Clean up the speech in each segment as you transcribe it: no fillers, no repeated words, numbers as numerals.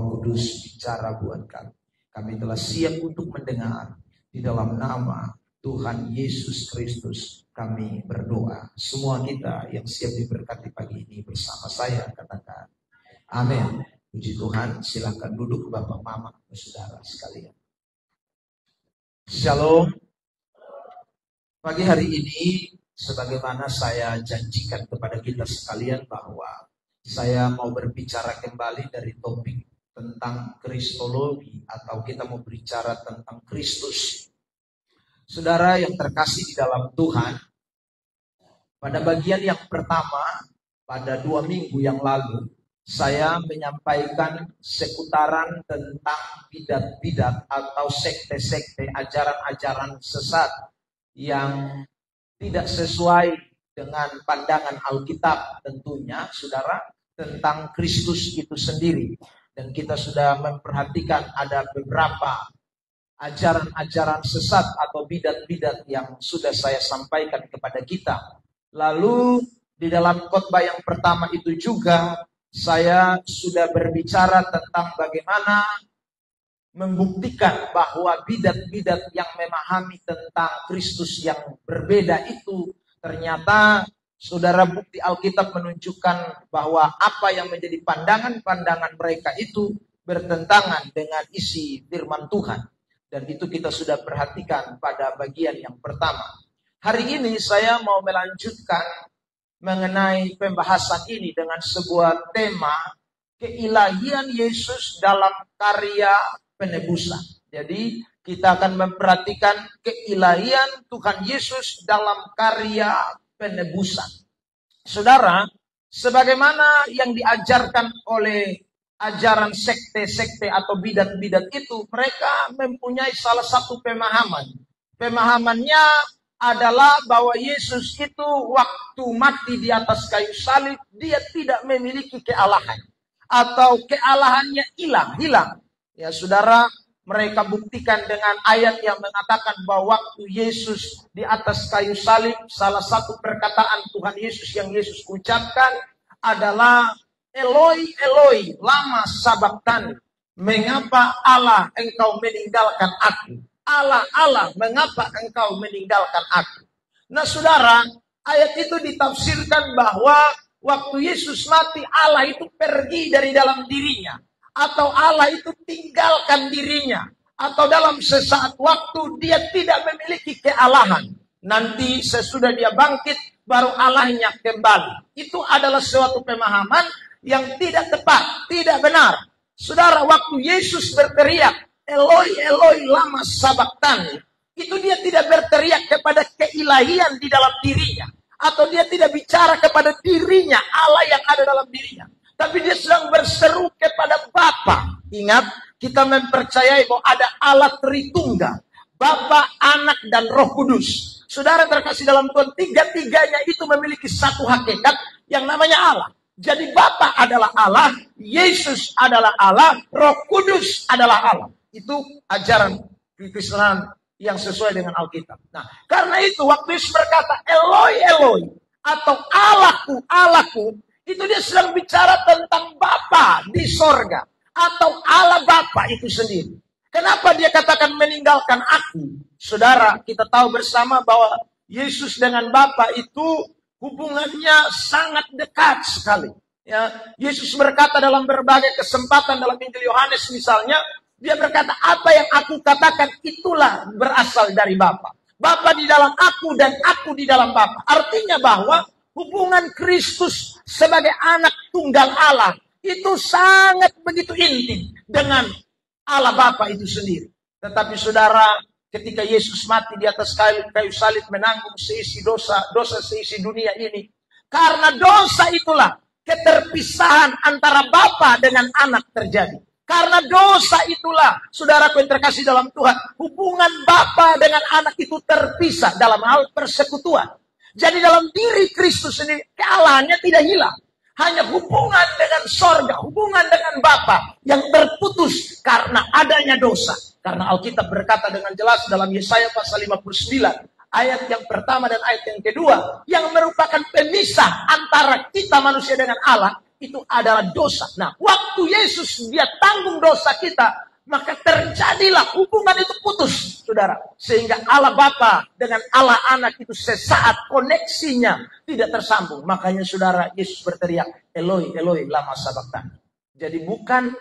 Roh Kudus bicara buat kami. Kami telah siap untuk mendengar. Di dalam nama Tuhan Yesus Kristus kami berdoa. Semua kita yang siap diberkati pagi ini bersama saya katakan amin. Puji Tuhan. Silakan duduk Bapak, Mama, saudara sekalian. Shalom. Pagi hari ini sebagaimana saya janjikan kepada kita sekalian bahwa saya mau berbicara kembali dari topik tentang kristologi, atau kita mau bicara tentang Kristus. Saudara yang terkasih di dalam Tuhan, pada bagian yang pertama, pada 2 minggu yang lalu, saya menyampaikan seputaran tentang bidat-bidat atau sekte-sekte, ajaran-ajaran sesat yang tidak sesuai dengan pandangan Alkitab tentunya, saudara, tentang Kristus itu sendiri. Dan kita sudah memperhatikan ada beberapa ajaran-ajaran sesat atau bidat-bidat yang sudah saya sampaikan kepada kita. Lalu di dalam khotbah yang pertama itu juga saya sudah berbicara tentang bagaimana membuktikan bahwa bidat-bidat yang memahami tentang Kristus yang berbeda itu ternyata, saudara, bukti Alkitab menunjukkan bahwa apa yang menjadi pandangan-pandangan mereka itu bertentangan dengan isi firman Tuhan. Dan itu kita sudah perhatikan pada bagian yang pertama. Hari ini saya mau melanjutkan mengenai pembahasan ini dengan sebuah tema keilahian Yesus dalam karya penebusan. Jadi kita akan memperhatikan keilahian Tuhan Yesus dalam karya penebusan. Saudara, sebagaimana yang diajarkan oleh ajaran sekte-sekte atau bidat-bidat itu, mereka mempunyai salah satu pemahaman. Pemahamannya adalah bahwa Yesus itu waktu mati di atas kayu salib, dia tidak memiliki kealahan. Atau kealahannya hilang. Ya saudara, mereka buktikan dengan ayat yang mengatakan bahwa waktu Yesus di atas kayu salib, salah satu perkataan Tuhan Yesus yang Yesus ucapkan adalah Eloi, Eloi, lama sabachthani. Mengapa Allah engkau meninggalkan aku? Allah, Allah, mengapa engkau meninggalkan aku? Nah saudara, ayat itu ditafsirkan bahwa waktu Yesus mati, Allah itu pergi dari dalam dirinya. Atau Allah itu tinggalkan dirinya. Atau dalam sesaat waktu dia tidak memiliki kealahan. Nanti sesudah dia bangkit, baru Allahnya kembali. Itu adalah suatu pemahaman yang tidak tepat, tidak benar. Saudara, waktu Yesus berteriak, Eloi, Eloi, lama sabachthani, itu dia tidak berteriak kepada keilahian di dalam dirinya. Atau dia tidak bicara kepada dirinya, Allah yang ada dalam dirinya. Tapi dia sedang berseru kepada Bapa. Ingat, kita mempercayai bahwa ada Allah Tritunggal. Bapa, Anak, dan Roh Kudus. Saudara terkasih dalam Tuhan, tiga-tiganya itu memiliki satu hakikat yang namanya Allah. Jadi Bapa adalah Allah, Yesus adalah Allah, Roh Kudus adalah Allah. Itu ajaran kekristenan yang sesuai dengan Alkitab. Nah, karena itu waktu Yesus berkata, Eloi, Eloi, atau Allahku, Allahku, itu dia sedang bicara tentang Bapa di sorga. Atau Allah Bapa itu sendiri. Kenapa dia katakan meninggalkan aku? Saudara, kita tahu bersama bahwa Yesus dengan Bapa itu hubungannya sangat dekat sekali. Ya, Yesus berkata dalam berbagai kesempatan dalam Injil Yohanes misalnya, dia berkata, apa yang aku katakan itulah berasal dari Bapa. Bapa di dalam aku dan aku di dalam Bapa. Artinya bahwa hubungan Kristus sebagai anak tunggal Allah itu sangat begitu intim dengan Allah Bapa itu sendiri. Tetapi saudara, ketika Yesus mati di atas kayu salib menanggung seisi dosa seisi dunia ini, karena dosa itulah keterpisahan antara Bapa dengan anak terjadi. Karena dosa itulah, saudaraku yang terkasih dalam Tuhan, hubungan Bapa dengan anak itu terpisah dalam hal persekutuan. Jadi dalam diri Kristus sendiri, kealahannya tidak hilang. Hanya hubungan dengan sorga, hubungan dengan Bapa yang terputus karena adanya dosa. Karena Alkitab berkata dengan jelas dalam Yesaya pasal 59, ayat yang pertama dan ayat yang kedua, yang merupakan pemisah antara kita manusia dengan Allah, itu adalah dosa. Nah, waktu Yesus dia tanggung dosa kita, maka terjadilah hubungan itu putus, saudara. Sehingga Allah Bapa dengan Allah Anak itu sesaat koneksinya tidak tersambung. Makanya saudara, Yesus berteriak, Eloi, Eloi, lama sabachthani. Jadi bukan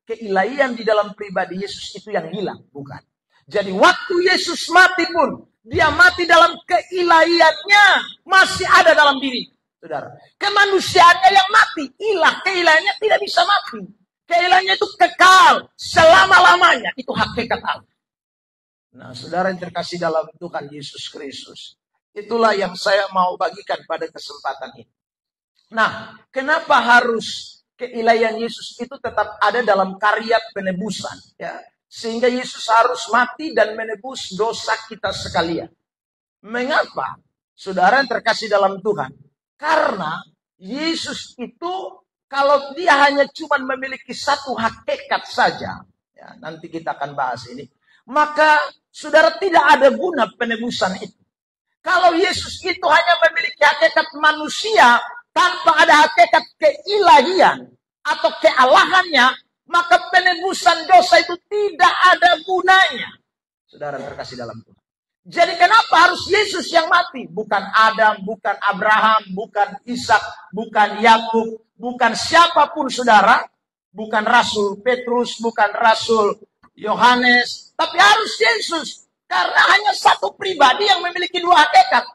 keilahian di dalam pribadi Yesus itu yang hilang, bukan. Jadi waktu Yesus mati pun, dia mati dalam keilahiannya, masih ada dalam diri. Saudara, kemanusiaannya yang mati, keilahiannya tidak bisa mati. Keilahiannya itu kekal, selama-lamanya, itu hakikat Allah. Nah, saudara yang terkasih dalam Tuhan Yesus Kristus, itulah yang saya mau bagikan pada kesempatan ini. Nah, kenapa harus keilahian Yesus itu tetap ada dalam karya penebusan? Ya. Sehingga Yesus harus mati dan menebus dosa kita sekalian. Mengapa? Saudara yang terkasih dalam Tuhan. Karena Yesus itu kalau dia hanya cuma memiliki satu hakikat saja. Ya, nanti kita akan bahas ini. Maka saudara tidak ada guna penebusan itu. Kalau Yesus itu hanya memiliki hakikat manusia tanpa ada hakikat keilahian atau kealahannya, maka penebusan dosa itu tidak ada gunanya. Saudara terkasih dalam Tuhan. Jadi kenapa harus Yesus yang mati? Bukan Adam, bukan Abraham, bukan Ishak, bukan Yakub, bukan siapapun saudara. Bukan Rasul Petrus, bukan Rasul Yohanes. Tapi harus Yesus. Karena hanya satu pribadi yang memiliki dua hakikat.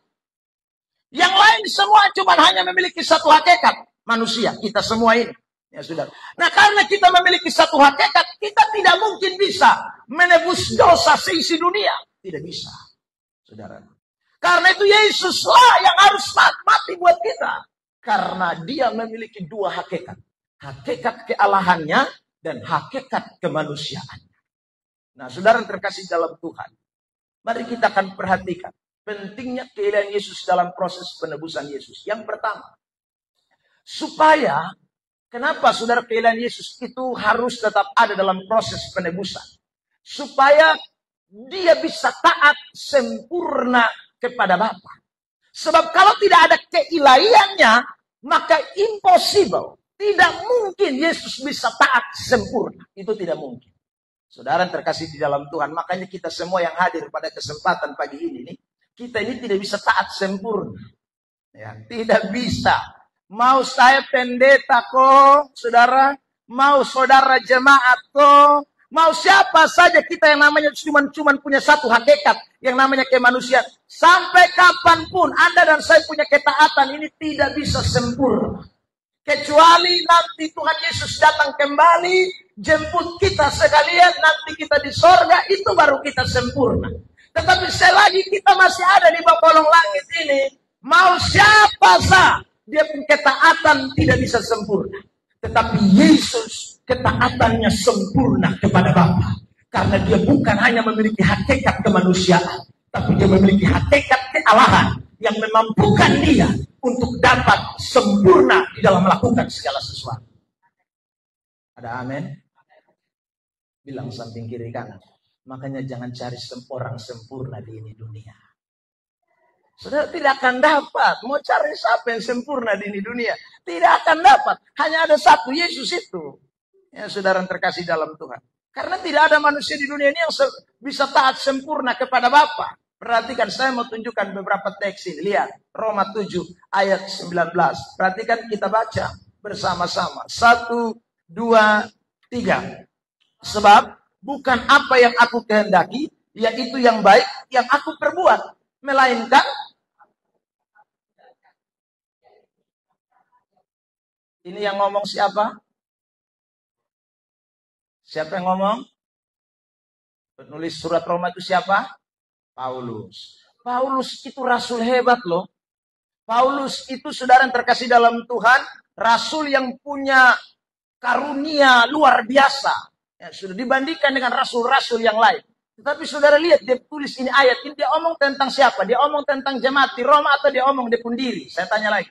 Yang lain semua cuma hanya memiliki satu hakikat. Manusia, kita semua ini. Ya sudah. Nah, karena kita memiliki satu hakikat, kita tidak mungkin bisa menebus dosa seisi dunia. Tidak bisa, saudara. Karena itu Yesuslah yang harus mati buat kita. Karena dia memiliki dua hakikat. Hakikat kealahannya dan hakikat kemanusiaannya. Nah, saudara yang terkasih dalam Tuhan. Mari kita akan perhatikan pentingnya keilahian Yesus dalam proses penebusan Yesus. Yang pertama, supaya kenapa saudara keilahian Yesus itu harus tetap ada dalam proses penebusan? Supaya dia bisa taat sempurna kepada Bapa. Sebab kalau tidak ada keilahiannya, maka impossible. Tidak mungkin Yesus bisa taat sempurna. Itu tidak mungkin. Saudara terkasih di dalam Tuhan. Makanya kita semua yang hadir pada kesempatan pagi ini, kita ini tidak bisa taat sempurna. Ya, tidak bisa. Mau saya pendeta kok, saudara. Mau saudara jemaat kok. Mau siapa saja kita yang namanya cuman punya satu hakikat. Yang namanya kemanusiaan. Sampai kapanpun Anda dan saya punya ketaatan ini tidak bisa sempurna. Kecuali nanti Tuhan Yesus datang kembali. Jemput kita sekalian. Nanti kita di sorga. Itu baru kita sempurna. Tetapi selagi kita masih ada di bawah kolong langit ini. Mau siapa sah. Dia pun ketaatan tidak bisa sempurna. Tetapi Yesus ketaatannya sempurna kepada Bapa. Karena dia bukan hanya memiliki hakikat kemanusiaan. Tapi dia memiliki hakikat kealahan. Yang memampukan dia untuk dapat sempurna di dalam melakukan segala sesuatu. Ada amin? Bilang samping kiri kanan. Makanya jangan cari orang sempurna di ini dunia. Saudara tidak akan dapat. Mau cari siapa yang sempurna di ini dunia? Tidak akan dapat. Hanya ada satu, Yesus itu. Ya, saudara yang terkasih dalam Tuhan. Karena tidak ada manusia di dunia ini yang bisa taat sempurna kepada Bapa. Perhatikan, saya mau tunjukkan beberapa teks ini. Lihat, Roma 7 ayat 19. Perhatikan, kita baca bersama-sama. 1, 2, 3. Sebab bukan apa yang aku kehendaki, yaitu yang baik yang aku perbuat. Melainkan ini yang ngomong siapa? Siapa yang ngomong? Penulis surat Roma itu siapa? Paulus. Paulus itu rasul hebat loh. Paulus itu saudara yang terkasih dalam Tuhan. Rasul yang punya karunia luar biasa. Ya, sudah dibandingkan dengan rasul-rasul yang lain. Tetapi saudara lihat dia tulis ini ayat. Ini dia omong tentang siapa? Dia omong tentang jemaat di Roma atau dia omong dia pun diri? Saya tanya lagi.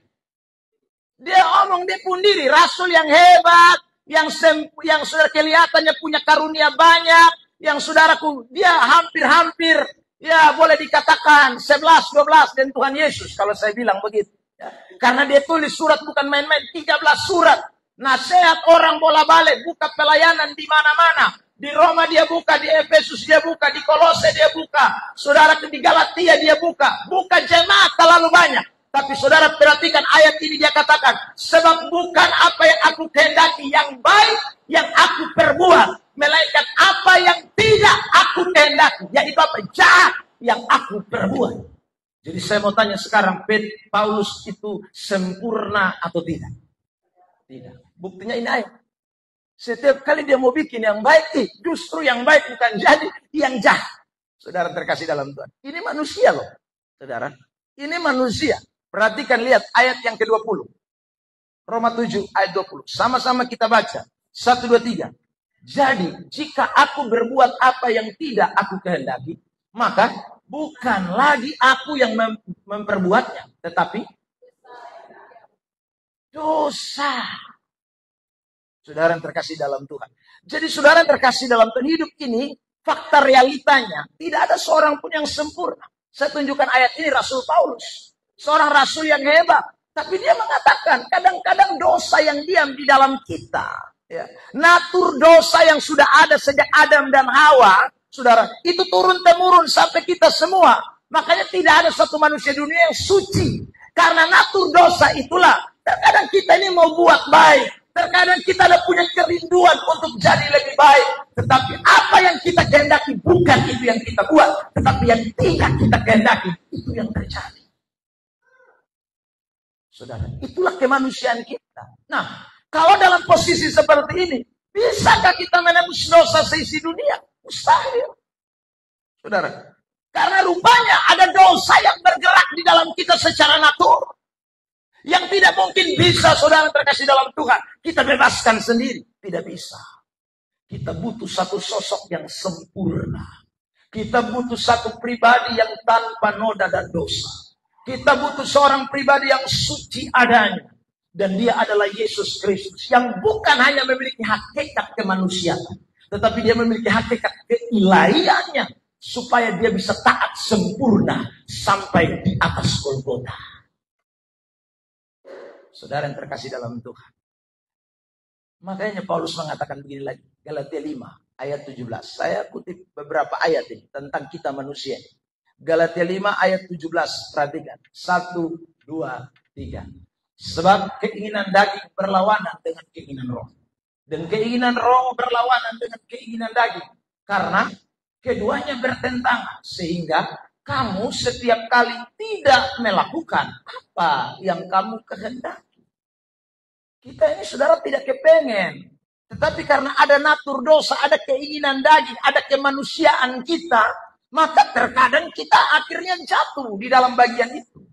Dia omong dia pun diri. Rasul yang hebat. Yang saudara kelihatannya punya karunia banyak. Yang saudaraku dia hampir-hampir. Ya boleh dikatakan 11, 12 dan Tuhan Yesus. Kalau saya bilang begitu. Ya. Karena dia tulis surat bukan main-main, 13 surat. Nasihat orang bola-balik, buka pelayanan di mana-mana. Di Roma dia buka, di Efesus dia buka, di Kolose dia buka. Saudara di Galatia dia buka. Buka jemaat terlalu banyak. Tapi saudara perhatikan ayat ini dia katakan. Sebab bukan apa yang aku kehendaki yang baik yang aku perbuat. Melainkan apa yang tidak aku kehendaki. Yaitu apa? Jahat yang aku perbuat. Jadi saya mau tanya sekarang, Paulus itu sempurna atau tidak? Tidak. Buktinya ini ayat. Setiap kali dia mau bikin yang baik, justru yang baik bukan jadi yang jahat. Saudara terkasih dalam Tuhan. Ini manusia loh, saudara. Ini manusia. Perhatikan, lihat ayat yang ke-20. Roma 7 ayat 20. Sama-sama kita baca. 1, 2, 3. Jadi, jika aku berbuat apa yang tidak aku kehendaki, maka bukan lagi aku yang memperbuatnya, tetapi dosa. Saudara yang terkasih dalam Tuhan. Jadi saudara yang terkasih dalam Tuhan, hidup ini, fakta realitanya, tidak ada seorang pun yang sempurna. Saya tunjukkan ayat ini Rasul Paulus. Seorang rasul yang hebat. Tapi dia mengatakan, kadang-kadang dosa yang diam di dalam kita. Ya. Natur dosa yang sudah ada sejak Adam dan Hawa, saudara, itu turun-temurun sampai kita semua. Makanya tidak ada satu manusia dunia yang suci. Karena natur dosa itulah, terkadang kita ini mau buat baik. Terkadang kita ada punya kerinduan untuk jadi lebih baik. Tetapi apa yang kita kehendaki bukan itu yang kita buat. Tetapi yang tidak kita kehendaki itu yang terjadi. Saudara, itulah kemanusiaan kita. Nah, kalau dalam posisi seperti ini, bisakah kita menembus dosa seisi dunia? Mustahil. Saudara, karena rupanya ada dosa yang bergerak di dalam kita secara natural. Yang tidak mungkin bisa saudara terkasih dalam Tuhan. Kita bebaskan sendiri. Tidak bisa. Kita butuh satu sosok yang sempurna. Kita butuh satu pribadi yang tanpa noda dan dosa. Kita butuh seorang pribadi yang suci adanya. Dan dia adalah Yesus Kristus. Yang bukan hanya memiliki hakikat kemanusiaan. Tetapi dia memiliki hakikat keilahiannya. Supaya dia bisa taat sempurna. Sampai di atas Golgota. Saudara yang terkasih dalam Tuhan. Makanya Paulus mengatakan begini lagi. Galatia 5 ayat 17. Saya kutip beberapa ayat ini tentang kita manusia. Galatia 5 ayat 17. Perhatikan. 1, 2, 3. Sebab keinginan daging berlawanan dengan keinginan roh. Dan keinginan roh berlawanan dengan keinginan daging. Karena keduanya bertentangan. Sehingga kamu setiap kali tidak melakukan apa yang kamu kehendaki. Kita ini saudara tidak kepengen. Tetapi karena ada natur dosa, ada keinginan daging, ada kemanusiaan kita, maka terkadang kita akhirnya jatuh di dalam bagian itu.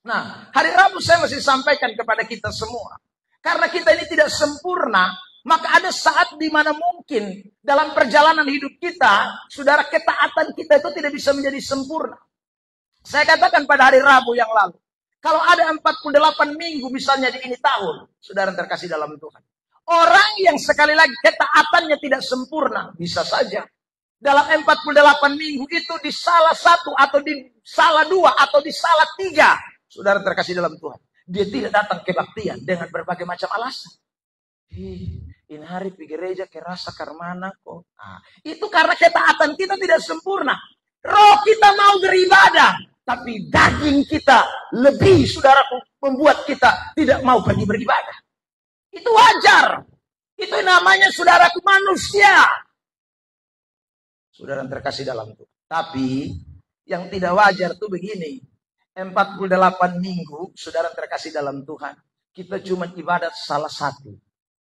Nah, hari Rabu saya masih sampaikan kepada kita semua. Karena kita ini tidak sempurna, maka ada saat di mana mungkin dalam perjalanan hidup kita, saudara, ketaatan kita itu tidak bisa menjadi sempurna. Saya katakan pada hari Rabu yang lalu, kalau ada 48 minggu misalnya di ini tahun, saudara terkasih dalam Tuhan. Orang yang sekali lagi ketaatannya tidak sempurna, bisa saja. Dalam 48 minggu itu di salah satu atau di salah dua atau di salah tiga, saudara terkasih dalam Tuhan. Dia tidak datang kebaktian dengan berbagai macam alasan. Ini hari pergi gereja kerasa karmana kok. Nah, itu karena ketaatan kita tidak sempurna. Roh kita mau beribadah. Tapi daging kita lebih, saudara, membuat kita tidak mau pergi beribadah. Itu wajar. Itu namanya saudaraku manusia. Saudara terkasih dalam Tuhan. Tapi yang tidak wajar tuh begini. 48 minggu, saudara terkasih dalam Tuhan. Kita cuma ibadat salah satu.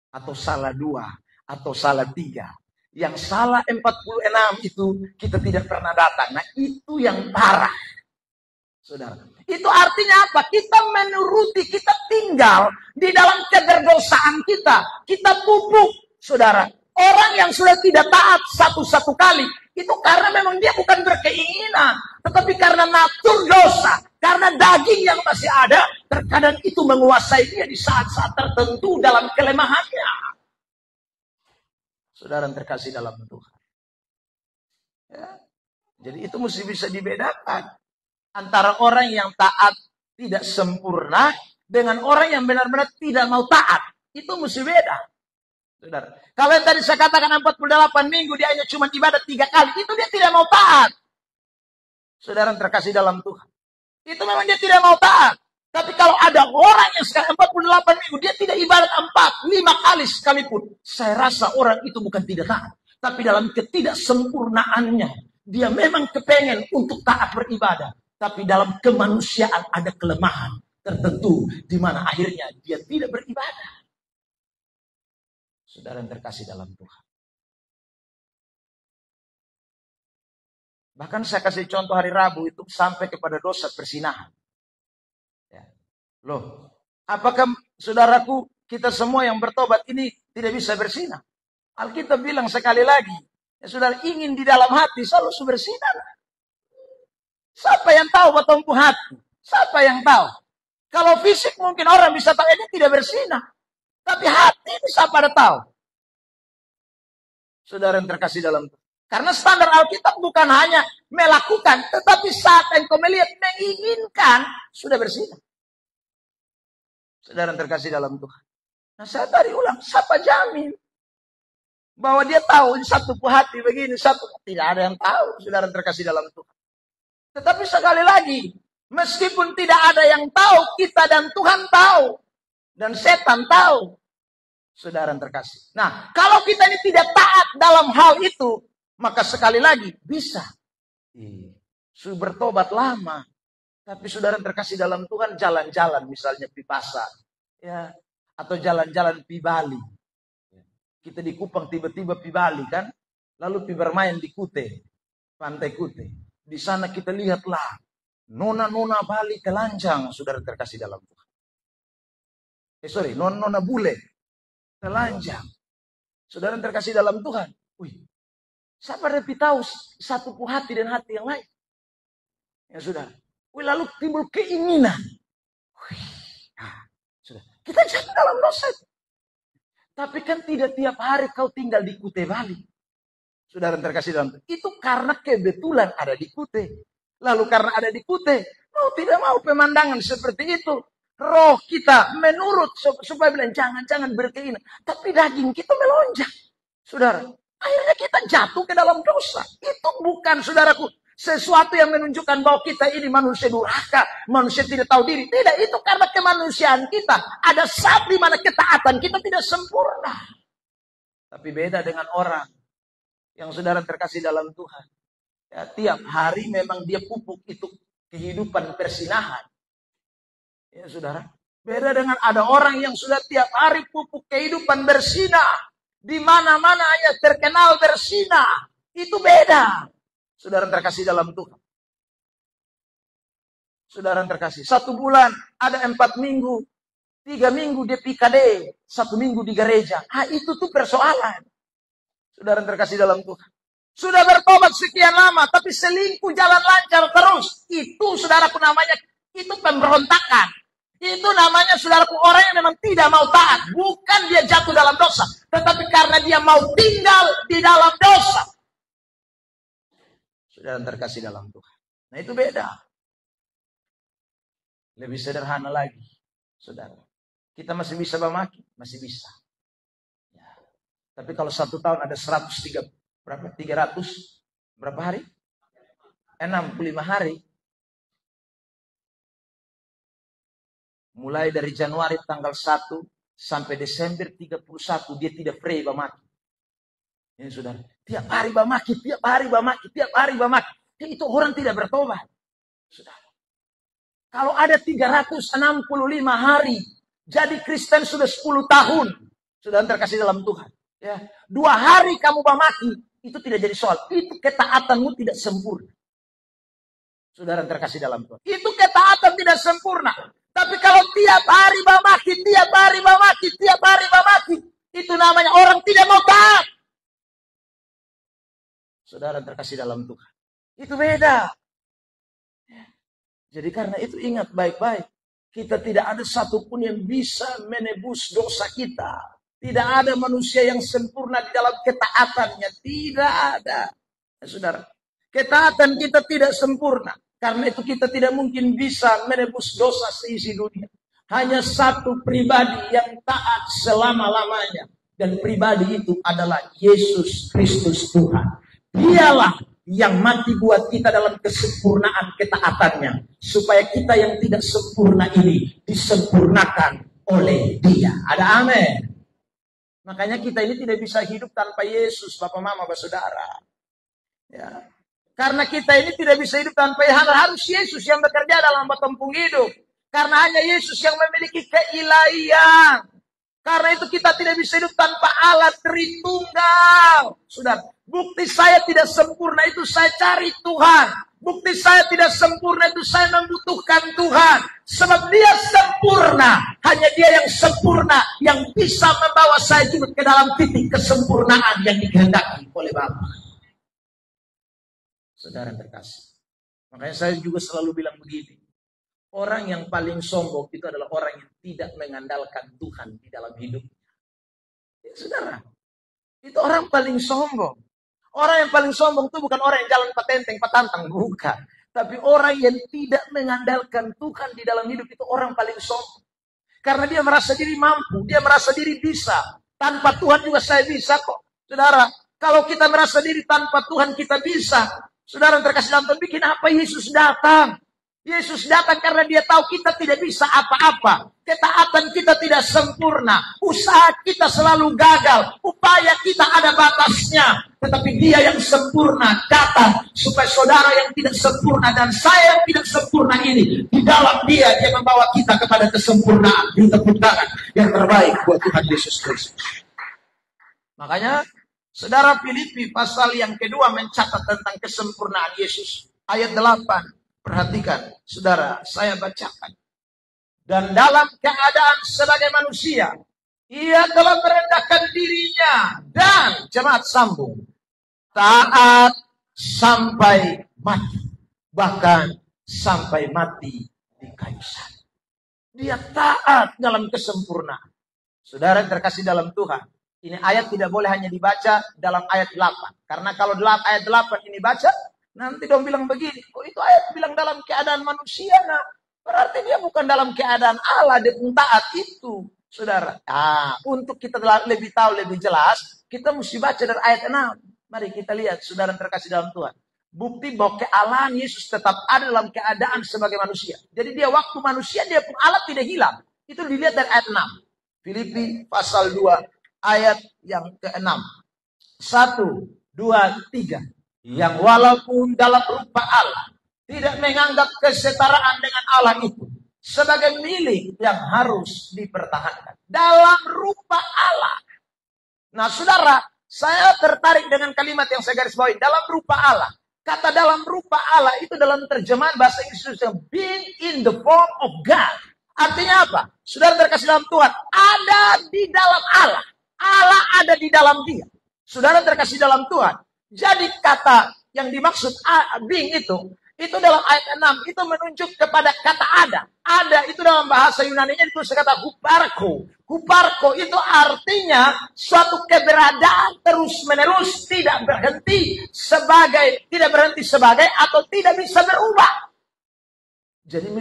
Atau salah dua. Atau salah tiga. Yang salah 46 itu kita tidak pernah datang. Nah itu yang parah. Saudara, itu artinya apa? Kita menuruti, kita tinggal di dalam keberdosaan kita. Kita pupuk, saudara. Orang yang sudah tidak taat satu-satu kali, itu karena memang dia bukan berkeinginan. Tetapi karena natur dosa, karena daging yang masih ada, terkadang itu menguasai dia di saat-saat tertentu dalam kelemahannya. Saudara yang terkasih dalam Tuhan. Ya. Jadi itu mesti bisa dibedakan. Antara orang yang taat tidak sempurna dengan orang yang benar-benar tidak mau taat. Itu mesti beda. Saudara, kalau yang tadi saya katakan 48 minggu dia hanya cuma ibadah 3 kali, itu dia tidak mau taat. Saudara yang terkasih dalam Tuhan, itu memang dia tidak mau taat. Tapi kalau ada orang yang sekarang 48 minggu, dia tidak ibadat 4-5 kali sekalipun, saya rasa orang itu bukan tidak taat. Tapi dalam ketidaksempurnaannya, dia memang kepengen untuk taat beribadah. Tapi dalam kemanusiaan ada kelemahan tertentu, di mana akhirnya dia tidak beribadah. Saudara yang terkasih dalam Tuhan. Bahkan saya kasih contoh hari Rabu itu sampai kepada dosa persinahan. Ya. Loh, apakah saudaraku kita semua yang bertobat ini tidak bisa bersinah? Alkitab bilang sekali lagi, ya saudara ingin di dalam hati selalu bersinah. Siapa yang tahu batompu hati? Siapa yang tahu? Kalau fisik mungkin orang bisa tahu ini tidak bersinah. Tapi hati ini siapa ada tahu? Saudara yang terkasih dalam Tuhan. Karena standar Alkitab bukan hanya melakukan, tetapi saat engkau melihat, menginginkan, sudah bersinah. Saudara yang terkasih dalam Tuhan. Nah saya tadi ulang, siapa jamin bahwa dia tahu satu hati begini, satu tidak ada yang tahu, saudara yang terkasih dalam Tuhan. Tetapi sekali lagi, meskipun tidak ada yang tahu, kita dan Tuhan tahu. Dan setan tahu. Saudara yang terkasih. Nah, kalau kita ini tidak taat dalam hal itu, maka sekali lagi, bisa. Sudah bertobat lama. Tapi saudara yang terkasih dalam Tuhan, jalan-jalan misalnya pi pasar. Ya, atau jalan-jalan pi Bali. Kita di Kupang tiba-tiba pi Bali kan. Lalu pi bermain di Kute. Pantai Kute. Di sana kita lihatlah. Nona-nona Bali telanjang, saudara terkasih dalam Tuhan. Nona bule. Telanjang. Saudara terkasih dalam Tuhan. Wih. Siapa lebih tahu satu hati dan hati yang lain? Ya saudara. Wih, lalu timbul keinginan. Wih. Nah, saudara. Kita jatuh dalam dosa. Tapi kan tidak tiap hari kau tinggal di Kute Bali. Saudara terkasih dalam Tuhan. Itu karena kebetulan ada di Kute. Lalu karena ada di Kute, mau tidak mau pemandangan seperti itu. Roh kita menurut supaya bilang jangan berkeinginan. Tapi daging kita melonjak. Saudara, akhirnya kita jatuh ke dalam dosa. Itu bukan, saudaraku, sesuatu yang menunjukkan bahwa kita ini manusia durhaka, manusia tidak tahu diri. Tidak, itu karena kemanusiaan kita. Ada saat di mana ketaatan kita tidak sempurna. Tapi beda dengan orang yang saudara terkasih dalam Tuhan. Ya, tiap hari memang dia pupuk itu kehidupan persinahan. Ya saudara, beda dengan ada orang yang sudah tiap hari pupuk kehidupan bersinah. Di mana-mana hanya terkenal bersinah. Itu beda. Saudara terkasih dalam Tuhan. Saudara terkasih, 1 bulan ada 4 minggu. 3 minggu dia PKD. 1 minggu di gereja. Itu tuh persoalan. Saudara terkasih dalam Tuhan. Sudah bertobat sekian lama, tapi selingkuh jalan lancar terus. Itu saudaraku namanya, itu pemberontakan. Itu namanya saudaraku orang yang memang tidak mau taat. Bukan dia jatuh dalam dosa. Tetapi karena dia mau tinggal di dalam dosa. Saudara terkasih dalam Tuhan. Nah itu beda. Lebih sederhana lagi. Saudara. Kita masih bisa memaki. Masih bisa. Ya. Tapi kalau 1 tahun ada 103. Berapa? 300. Berapa hari? 65 hari. Mulai dari Januari tanggal 1 sampai Desember 31 dia tidak pray bamaki. Ini saudara. Tiap hari bamaki, tiap hari bamaki, tiap hari bamaki. Itu orang tidak bertobat. Saudara. Kalau ada 365 hari, jadi Kristen sudah 10 tahun. Saudara terkasih dalam Tuhan. Ya. 2 hari kamu bamaki, itu tidak jadi soal. Itu ketaatanmu tidak sempurna. Saudara terkasih dalam Tuhan. Itu ketaatan tidak sempurna. Tapi kalau tiap hari bamaki, tiap hari bamaki, tiap hari bamaki, itu namanya orang tidak mau taat. Saudara terkasih dalam Tuhan. Itu beda. Jadi karena itu ingat baik-baik. Kita tidak ada satupun yang bisa menebus dosa kita. Tidak ada manusia yang sempurna di dalam ketaatannya. Tidak ada. Ya, saudara. Ketaatan kita tidak sempurna. Karena itu kita tidak mungkin bisa menebus dosa seisi dunia. Hanya satu pribadi yang taat selama-lamanya. Dan pribadi itu adalah Yesus Kristus Tuhan. Dialah yang mati buat kita dalam kesempurnaan ketaatannya. Supaya kita yang tidak sempurna ini disempurnakan oleh Dia. Ada amin. Makanya kita ini tidak bisa hidup tanpa Yesus, Bapak, Mama, Bapak, Saudara. Ya. Karena kita ini tidak bisa hidup tanpa harus Yesus yang bekerja dalam tempung hidup. Karena hanya Yesus yang memiliki keilahian. Karena itu kita tidak bisa hidup tanpa Allah Tritunggal. Sudah, bukti saya tidak sempurna itu saya cari Tuhan. Bukti saya tidak sempurna itu saya membutuhkan Tuhan. Sebab Dia sempurna. Hanya Dia yang sempurna yang bisa membawa saya juga ke dalam titik kesempurnaan yang dikehendaki oleh Bapa. Saudara terkasih. Makanya saya juga selalu bilang begini. Orang yang paling sombong itu adalah orang yang tidak mengandalkan Tuhan di dalam hidupnya. Ya, saudara, itu orang paling sombong. Orang yang paling sombong itu bukan orang yang jalan patenteng, patantang, bukan. Tapi orang yang tidak mengandalkan Tuhan di dalam hidup itu orang paling sombong. Karena dia merasa diri mampu, dia merasa diri bisa. Tanpa Tuhan juga saya bisa kok. Saudara, kalau kita merasa diri tanpa Tuhan kita bisa. Saudara yang terkasih dalam Tuhan, bikin apa Yesus datang? Yesus datang karena Dia tahu kita tidak bisa apa-apa. Ketaatan kita tidak sempurna. Usaha kita selalu gagal. Upaya kita ada batasnya. Tetapi Dia yang sempurna datang supaya saudara yang tidak sempurna dan saya yang tidak sempurna ini di dalam Dia membawa kita kepada kesempurnaan. Tepuk tangan yang terbaik buat Tuhan Yesus Kristus. Makanya saudara, Filipi pasal yang kedua mencatat tentang kesempurnaan Yesus. Ayat 8. Perhatikan, saudara, saya bacakan. Dan dalam keadaan sebagai manusia, Ia telah merendahkan dirinya dan, jemaat sambung, taat sampai mati. Bahkan sampai mati di kayu salib. Dia taat dalam kesempurnaan. Saudara terkasih dalam Tuhan, ini ayat tidak boleh hanya dibaca dalam ayat 8. Karena kalau ayat 8 ini baca, nanti dong bilang begini, kok itu ayat bilang dalam keadaan manusia, nah berarti dia bukan dalam keadaan Allah, dia pun taat itu, saudara. Untuk kita lebih tahu, lebih jelas, kita mesti baca dari ayat 6. Mari kita lihat, saudara terkasih dalam Tuhan. Bukti bahwa kealahan Yesus tetap ada dalam keadaan sebagai manusia. Jadi dia waktu manusia, dia pun Allah tidak hilang. Itu dilihat dari ayat 6. Filipi pasal 2, ayat yang ke-6. 1, 2, 3. Yang walaupun dalam rupa Allah tidak menganggap kesetaraan dengan Allah itu sebagai milik yang harus dipertahankan. Dalam rupa Allah. Nah saudara, saya tertarik dengan kalimat yang saya garis bawahi. Dalam rupa Allah. Kata dalam rupa Allah itu dalam terjemahan bahasa Inggris being in the form of God. Artinya apa? Saudara terkasih dalam Tuhan, ada di dalam Allah. Allah ada di dalam Dia. Saudara terkasih dalam Tuhan. Jadi kata yang dimaksud being itu dalam ayat 6 itu menunjuk kepada kata ada. Ada itu dalam bahasa Yunani-nya itu kata huparko. Huparko itu artinya suatu keberadaan terus-menerus, tidak berhenti sebagai atau tidak bisa berubah. Jadi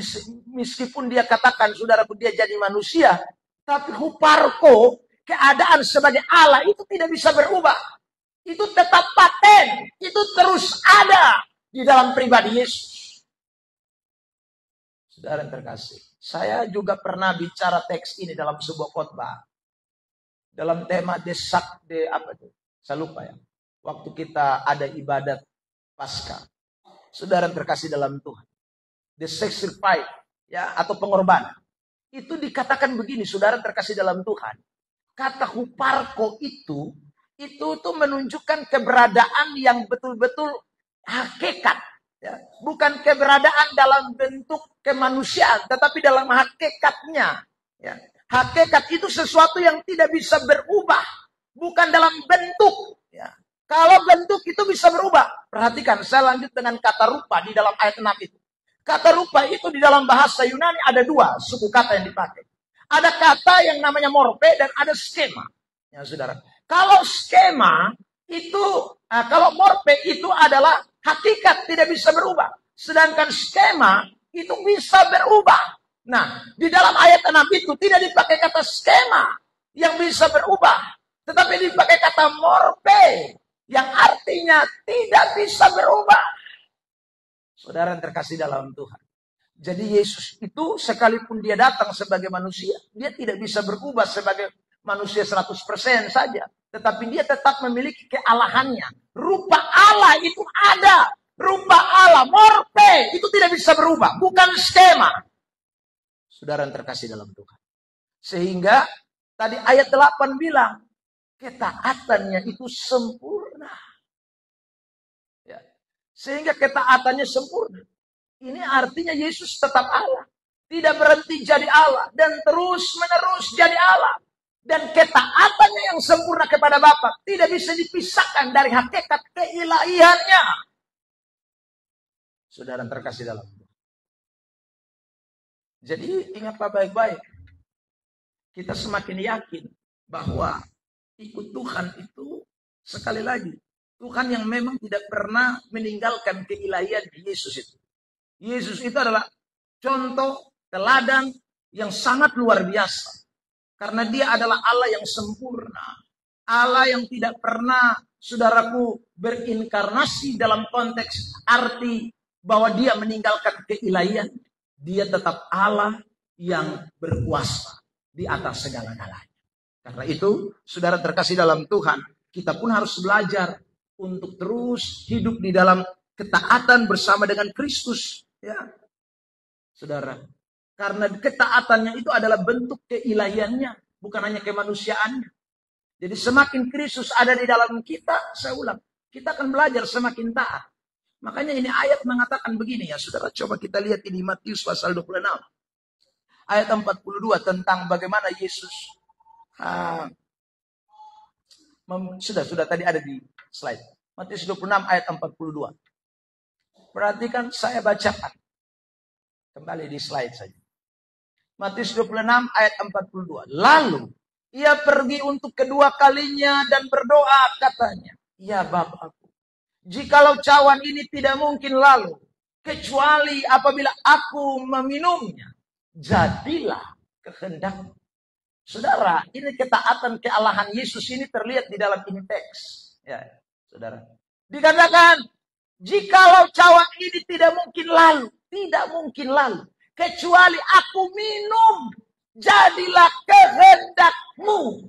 meskipun dia katakan saudaraku dia jadi manusia, tapi huparko, keadaan sebagai Allah itu tidak bisa berubah. Itu tetap paten, itu terus ada di dalam pribadi Yesus. Saudara yang terkasih, saya juga pernah bicara teks ini dalam sebuah khotbah. Dalam tema saya lupa ya. Waktu kita ada ibadat Paskah. Saudara yang terkasih dalam Tuhan. The sacrifice, ya, atau pengorbanan. Itu dikatakan begini, saudara terkasih dalam Tuhan. Kata huparko itu tuh menunjukkan keberadaan yang betul-betul hakikat. Ya. Bukan keberadaan dalam bentuk kemanusiaan, tetapi dalam hakikatnya. Ya. Hakikat itu sesuatu yang tidak bisa berubah. Bukan dalam bentuk. Ya. Kalau bentuk itu bisa berubah. Perhatikan, saya lanjut dengan kata rupa di dalam ayat 6 itu. Kata rupa itu di dalam bahasa Yunani ada 2 suku kata yang dipakai. Ada kata yang namanya morpe dan ada skema. Ya, saudara. Kalau skema itu, kalau morpe itu adalah hakikat tidak bisa berubah. Sedangkan skema itu bisa berubah. Nah, di dalam ayat 6 itu tidak dipakai kata skema yang bisa berubah, tetapi dipakai kata morpe yang artinya tidak bisa berubah. Saudara yang terkasih dalam Tuhan. Jadi Yesus itu sekalipun dia datang sebagai manusia, dia tidak bisa berubah sebagai manusia 100% saja. Tetapi dia tetap memiliki kealahannya. Rupa Allah itu ada. Rupa Allah, morpe, itu tidak bisa berubah. Bukan skema. Saudara yang terkasih dalam Tuhan. Sehingga tadi ayat 8 bilang, ketaatannya itu sempurna. Ya. Sehingga ketaatannya sempurna. Ini artinya Yesus tetap Allah. Tidak berhenti jadi Allah. Dan terus menerus jadi Allah. Dan ketaatannya yang sempurna kepada Bapa tidak bisa dipisahkan dari hakikat keilahiannya. Saudara terkasih dalam Tuhan. Jadi ingatlah baik-baik. Kita semakin yakin bahwa ikut Tuhan itu sekali lagi. Tuhan yang memang tidak pernah meninggalkan keilahian Yesus itu. Yesus itu adalah contoh teladan yang sangat luar biasa. Karena dia adalah Allah yang sempurna. Allah yang tidak pernah, saudaraku, berinkarnasi dalam konteks arti bahwa dia meninggalkan keilahian. Dia tetap Allah yang berkuasa di atas segala-galanya. Karena itu, saudara terkasih dalam Tuhan, kita pun harus belajar untuk terus hidup di dalam ketaatan bersama dengan Kristus. Ya, saudara. Karena ketaatannya itu adalah bentuk keilahiannya, bukan hanya kemanusiaannya. Jadi semakin Kristus ada di dalam kita, saya ulang, kita akan belajar semakin taat. Makanya ini ayat mengatakan begini ya, saudara. Coba kita lihat ini Matius pasal 26. Ayat 42 tentang bagaimana Yesus. Sudah tadi ada di slide. Matius 26 ayat 42. Perhatikan saya bacakan. Kembali di slide saja. Matius 26 ayat 42. Lalu ia pergi untuk kedua kalinya dan berdoa katanya. Ya Bapakku, jikalau cawan ini tidak mungkin lalu, kecuali apabila aku meminumnya, jadilah kehendakmu. Saudara, ini ketaatan kealahan Yesus ini terlihat di dalam ini teks. Ya, saudara. Dikatakan, jikalau cawan ini tidak mungkin lalu, kecuali aku minum, jadilah kehendakmu.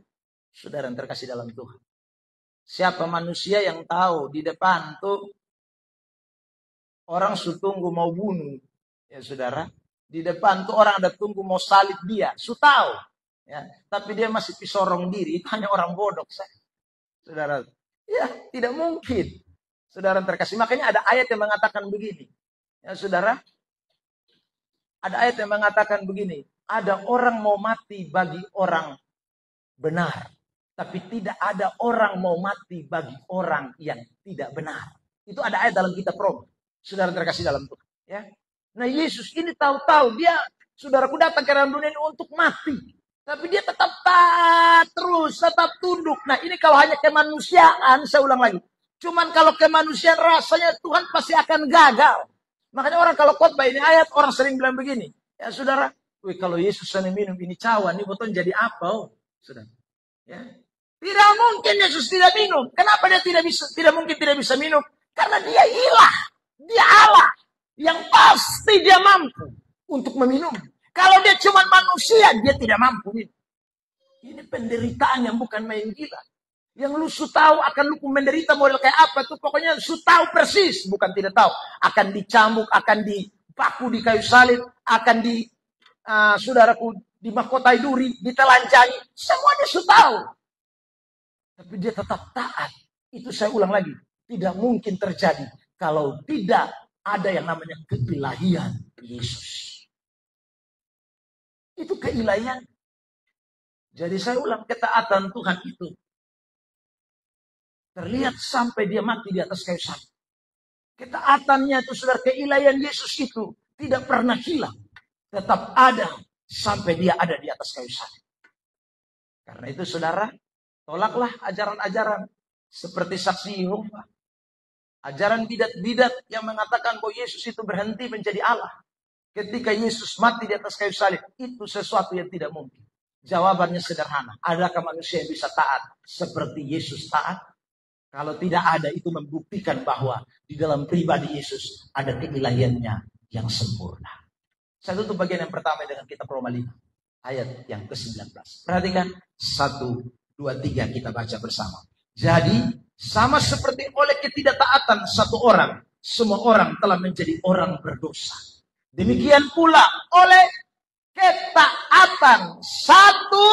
Saudara yang terkasih dalam Tuhan. Siapa manusia yang tahu di depan tuh orang tunggu mau bunuh, ya saudara. Di depan tuh orang ada tunggu mau salib dia, tahu. Ya, tapi dia masih pisorong diri, itu hanya orang bodoh, saudara. Ya, tidak mungkin. Saudara terkasih, makanya ada ayat yang mengatakan begini. Ya, saudara. Ada ayat yang mengatakan begini. Ada orang mau mati bagi orang benar. Tapi tidak ada orang mau mati bagi orang yang tidak benar. Itu ada ayat dalam kitab Roma. Saudara terkasih dalam Tuhan. Ya. Nah Yesus ini tahu-tahu dia, saudaraku, datang ke dalam dunia ini untuk mati. Tapi dia tetap taat terus, tetap tunduk. Nah ini kalau hanya kemanusiaan, saya ulang lagi. Cuman kalau kemanusiaan rasanya Tuhan pasti akan gagal. Makanya orang kalau khotbah ini ayat, orang sering bilang begini. Ya saudara, kalau Yesus sana minum ini cawan, ini betul jadi apa? Oh, saudara. Ya. Tidak mungkin Yesus tidak minum. Kenapa dia tidak mungkin tidak bisa minum? Karena dia ilah. Dia Allah. Yang pasti dia mampu untuk meminum. Kalau dia cuma manusia, dia tidak mampu minum. Ini penderitaan yang bukan main gila. Yang lu tahu akan lu menderita model kayak apa tuh, pokoknya lu tahu persis, bukan tidak tahu. Akan dicambuk, akan dipaku di kayu salib, akan saudaraku dimahkotai duri, ditelanjangi, semuanya lu tahu. Tapi dia tetap taat. Itu saya ulang lagi, tidak mungkin terjadi kalau tidak ada yang namanya keilahian Yesus. Itu keilahian. Jadi saya ulang, ketaatan Tuhan itu terlihat sampai dia mati di atas kayu salib. Ketaatannya itu, saudara, keilahian Yesus itu tidak pernah hilang. Tetap ada sampai dia ada di atas kayu salib. Karena itu, saudara, tolaklah ajaran-ajaran seperti saksi Yehova. Ajaran bidat-bidat yang mengatakan bahwa Yesus itu berhenti menjadi Allah ketika Yesus mati di atas kayu salib, itu sesuatu yang tidak mungkin. Jawabannya sederhana. Adakah manusia yang bisa taat seperti Yesus taat? Kalau tidak ada, itu membuktikan bahwa di dalam pribadi Yesus ada keilahiannya yang sempurna. Saya tutup bagian yang pertama dengan kitab Roma 5. Ayat yang ke-19. Perhatikan. 1, 2, 3 kita baca bersama. Jadi, sama seperti oleh ketidaktaatan satu orang, semua orang telah menjadi orang berdosa. Demikian pula oleh ketaatan satu.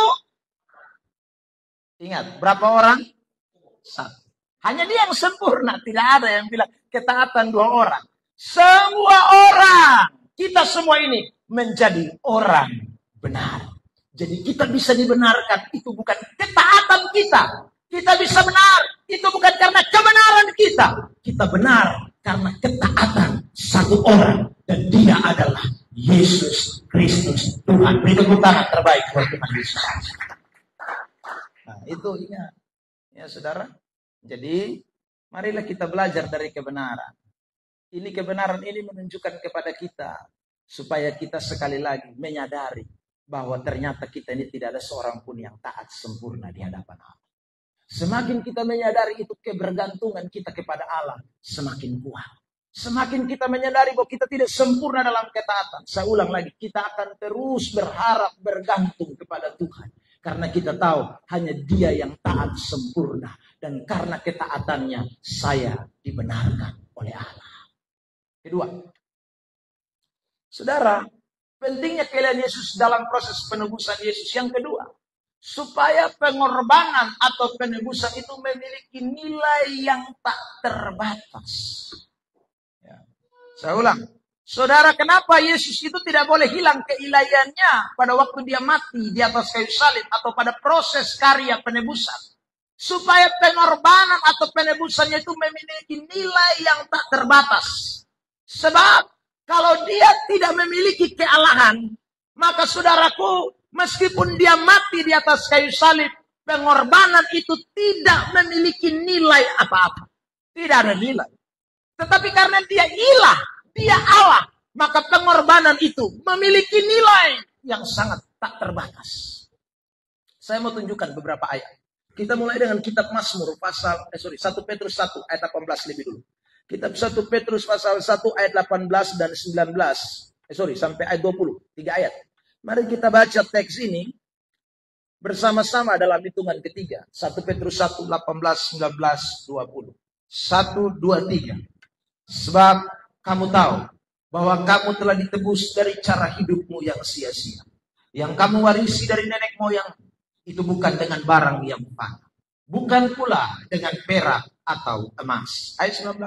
Ingat, berapa orang? Satu. Hanya dia yang sempurna. Tidak ada yang bilang ketaatan 2 orang. Semua orang, kita semua ini menjadi orang benar. Jadi kita bisa dibenarkan. Itu bukan ketaatan kita. Kita bisa benar. Itu bukan karena kebenaran kita. Kita benar karena ketaatan satu orang. Dan dia adalah Yesus Kristus Tuhan. Beri tepuk tangan terbaik buat Tuhan Yesus. Nah, itu ingat. Ya saudara. Jadi, marilah kita belajar dari kebenaran. Ini kebenaran ini menunjukkan kepada kita. Supaya kita sekali lagi menyadari bahwa ternyata kita ini tidak ada seorang pun yang taat sempurna di hadapan Allah. Semakin kita menyadari itu kebergantungan kita kepada Allah, semakin kuat. Semakin kita menyadari bahwa kita tidak sempurna dalam ketaatan. Saya ulang lagi, kita akan terus berharap bergantung kepada Tuhan. Karena kita tahu hanya Dia yang taat sempurna. Dan karena ketaatannya saya dibenarkan oleh Allah. Kedua, saudara, pentingnya keilihan Yesus dalam proses penebusan Yesus. Yang kedua, supaya pengorbanan atau penebusan itu memiliki nilai yang tak terbatas. Ya. Saya ulang. Saudara, kenapa Yesus itu tidak boleh hilang keilahiannya pada waktu dia mati di atas kayu salib atau pada proses karya penebusan? Supaya pengorbanan atau penebusannya itu memiliki nilai yang tak terbatas. Sebab kalau dia tidak memiliki kealahan, maka saudaraku, meskipun dia mati di atas kayu salib, pengorbanan itu tidak memiliki nilai apa-apa. Tidak ada nilai. Tetapi karena dia ilah, dia Allah, maka pengorbanan itu memiliki nilai yang sangat tak terbatas. Saya mau tunjukkan beberapa ayat. Kita mulai dengan kitab Mazmur pasal 1 Petrus 1 ayat 18 lebih dulu. Kitab 1 Petrus pasal 1 ayat 18 dan 19. Sampai ayat 20, 3 ayat. Mari kita baca teks ini bersama-sama dalam hitungan ketiga. 1 Petrus 1, 18, 19, 20. 1, 2, 3. Sebab kamu tahu bahwa kamu telah ditebus dari cara hidupmu yang sia-sia. Yang kamu warisi dari nenek moyang, itu bukan dengan barang yang fana. Bukan pula dengan perak atau emas. Ayat 19.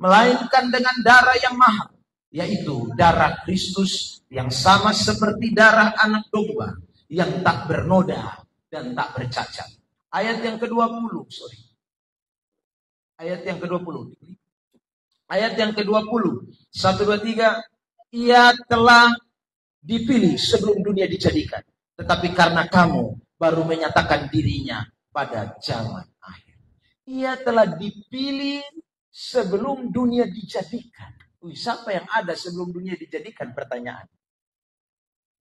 Melainkan dengan darah yang mahal, yaitu darah Kristus yang sama seperti darah anak domba yang tak bernoda dan tak bercacat. Ayat yang ke-20, Ayat yang ke-20. Ayat yang ke-20. 1, 2, 3. Ia telah dipilih sebelum dunia dijadikan. Tetapi karena kamu baru menyatakan dirinya pada zaman akhir. Ia telah dipilih sebelum dunia dijadikan. Siapa yang ada sebelum dunia dijadikan? Pertanyaan.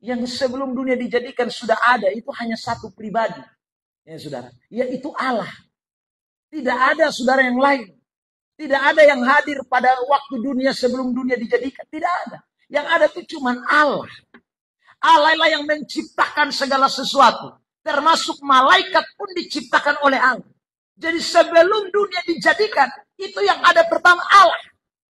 Yang sebelum dunia dijadikan sudah ada, itu hanya satu pribadi. Ya saudara, yaitu Allah. Tidak ada saudara yang lain. Tidak ada yang hadir pada waktu dunia sebelum dunia dijadikan. Tidak ada. Yang ada itu cuma Allah. Allah lah yang menciptakan segala sesuatu. Termasuk malaikat pun diciptakan oleh Allah. Jadi sebelum dunia dijadikan, itu yang ada pertama Allah.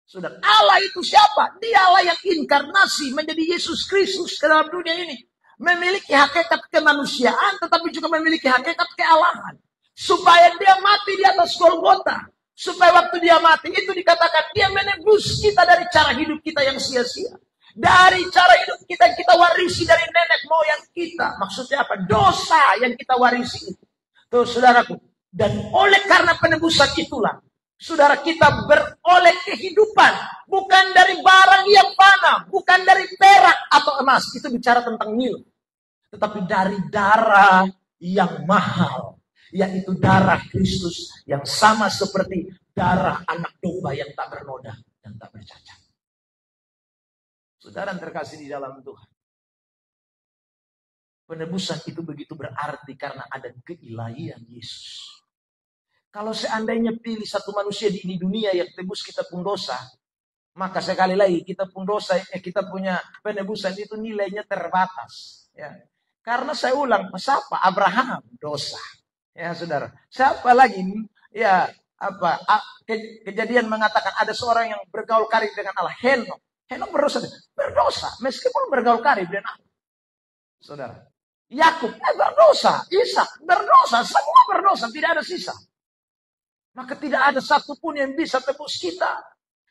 Saudara, Allah itu siapa? Dia Allah yang inkarnasi menjadi Yesus Kristus ke dalam dunia ini. Memiliki hakikat kemanusiaan, tetapi juga memiliki hakikat kealahan. Supaya dia mati di atas Golgota. Supaya waktu dia mati itu dikatakan dia menebus kita dari cara hidup kita yang sia-sia. Dari cara hidup kita warisi dari nenek moyang kita. Maksudnya apa? Dosa yang kita warisi itu. Tuh saudaraku. Dan oleh karena penebusan itulah, saudara kita beroleh kehidupan. Bukan dari barang yang fana. Bukan dari perak atau emas. Itu bicara tentang nilai. Tetapi dari darah yang mahal. Yaitu darah Kristus yang sama seperti darah anak domba yang tak bernoda dan tak bercacat. Saudara yang terkasih di dalam Tuhan. Penebusan itu begitu berarti karena ada keilahian Yesus. Kalau seandainya pilih satu manusia di dunia yang tebus kita pun dosa, maka sekali lagi kita pun dosa, kita punya penebusan itu nilainya terbatas. Ya. Karena saya ulang, siapa? Abraham dosa. Ya saudara. Siapa lagi? Ya apa? Kejadian mengatakan ada seorang yang bergaul karib dengan Allah. Henok. Henok berdosa. Meskipun bergaul karib dengan Allah. Saudara. Yakub berdosa. Ishak berdosa. Semua berdosa. Tidak ada sisa. Maka tidak ada satupun yang bisa tebus kita.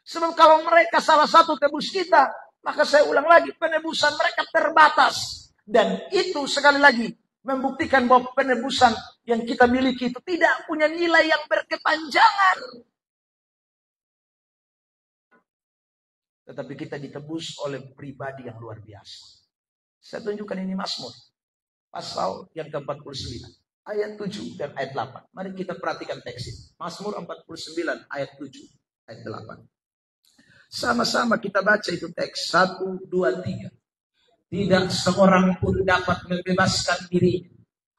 Sebab kalau mereka salah satu tebus kita, maka saya ulang lagi, penebusan mereka terbatas. Dan itu sekali lagi membuktikan bahwa penebusan yang kita miliki itu tidak punya nilai yang berkepanjangan. Tetapi kita ditebus oleh pribadi yang luar biasa. Saya tunjukkan ini Mazmur. Pasal yang ke-49. Ayat 7 dan ayat 8. Mari kita perhatikan teks ini. Mazmur 49 ayat 7, ayat 8. Sama-sama kita baca itu teks. 1, 2, 3. Tidak seorang pun dapat membebaskan dirinya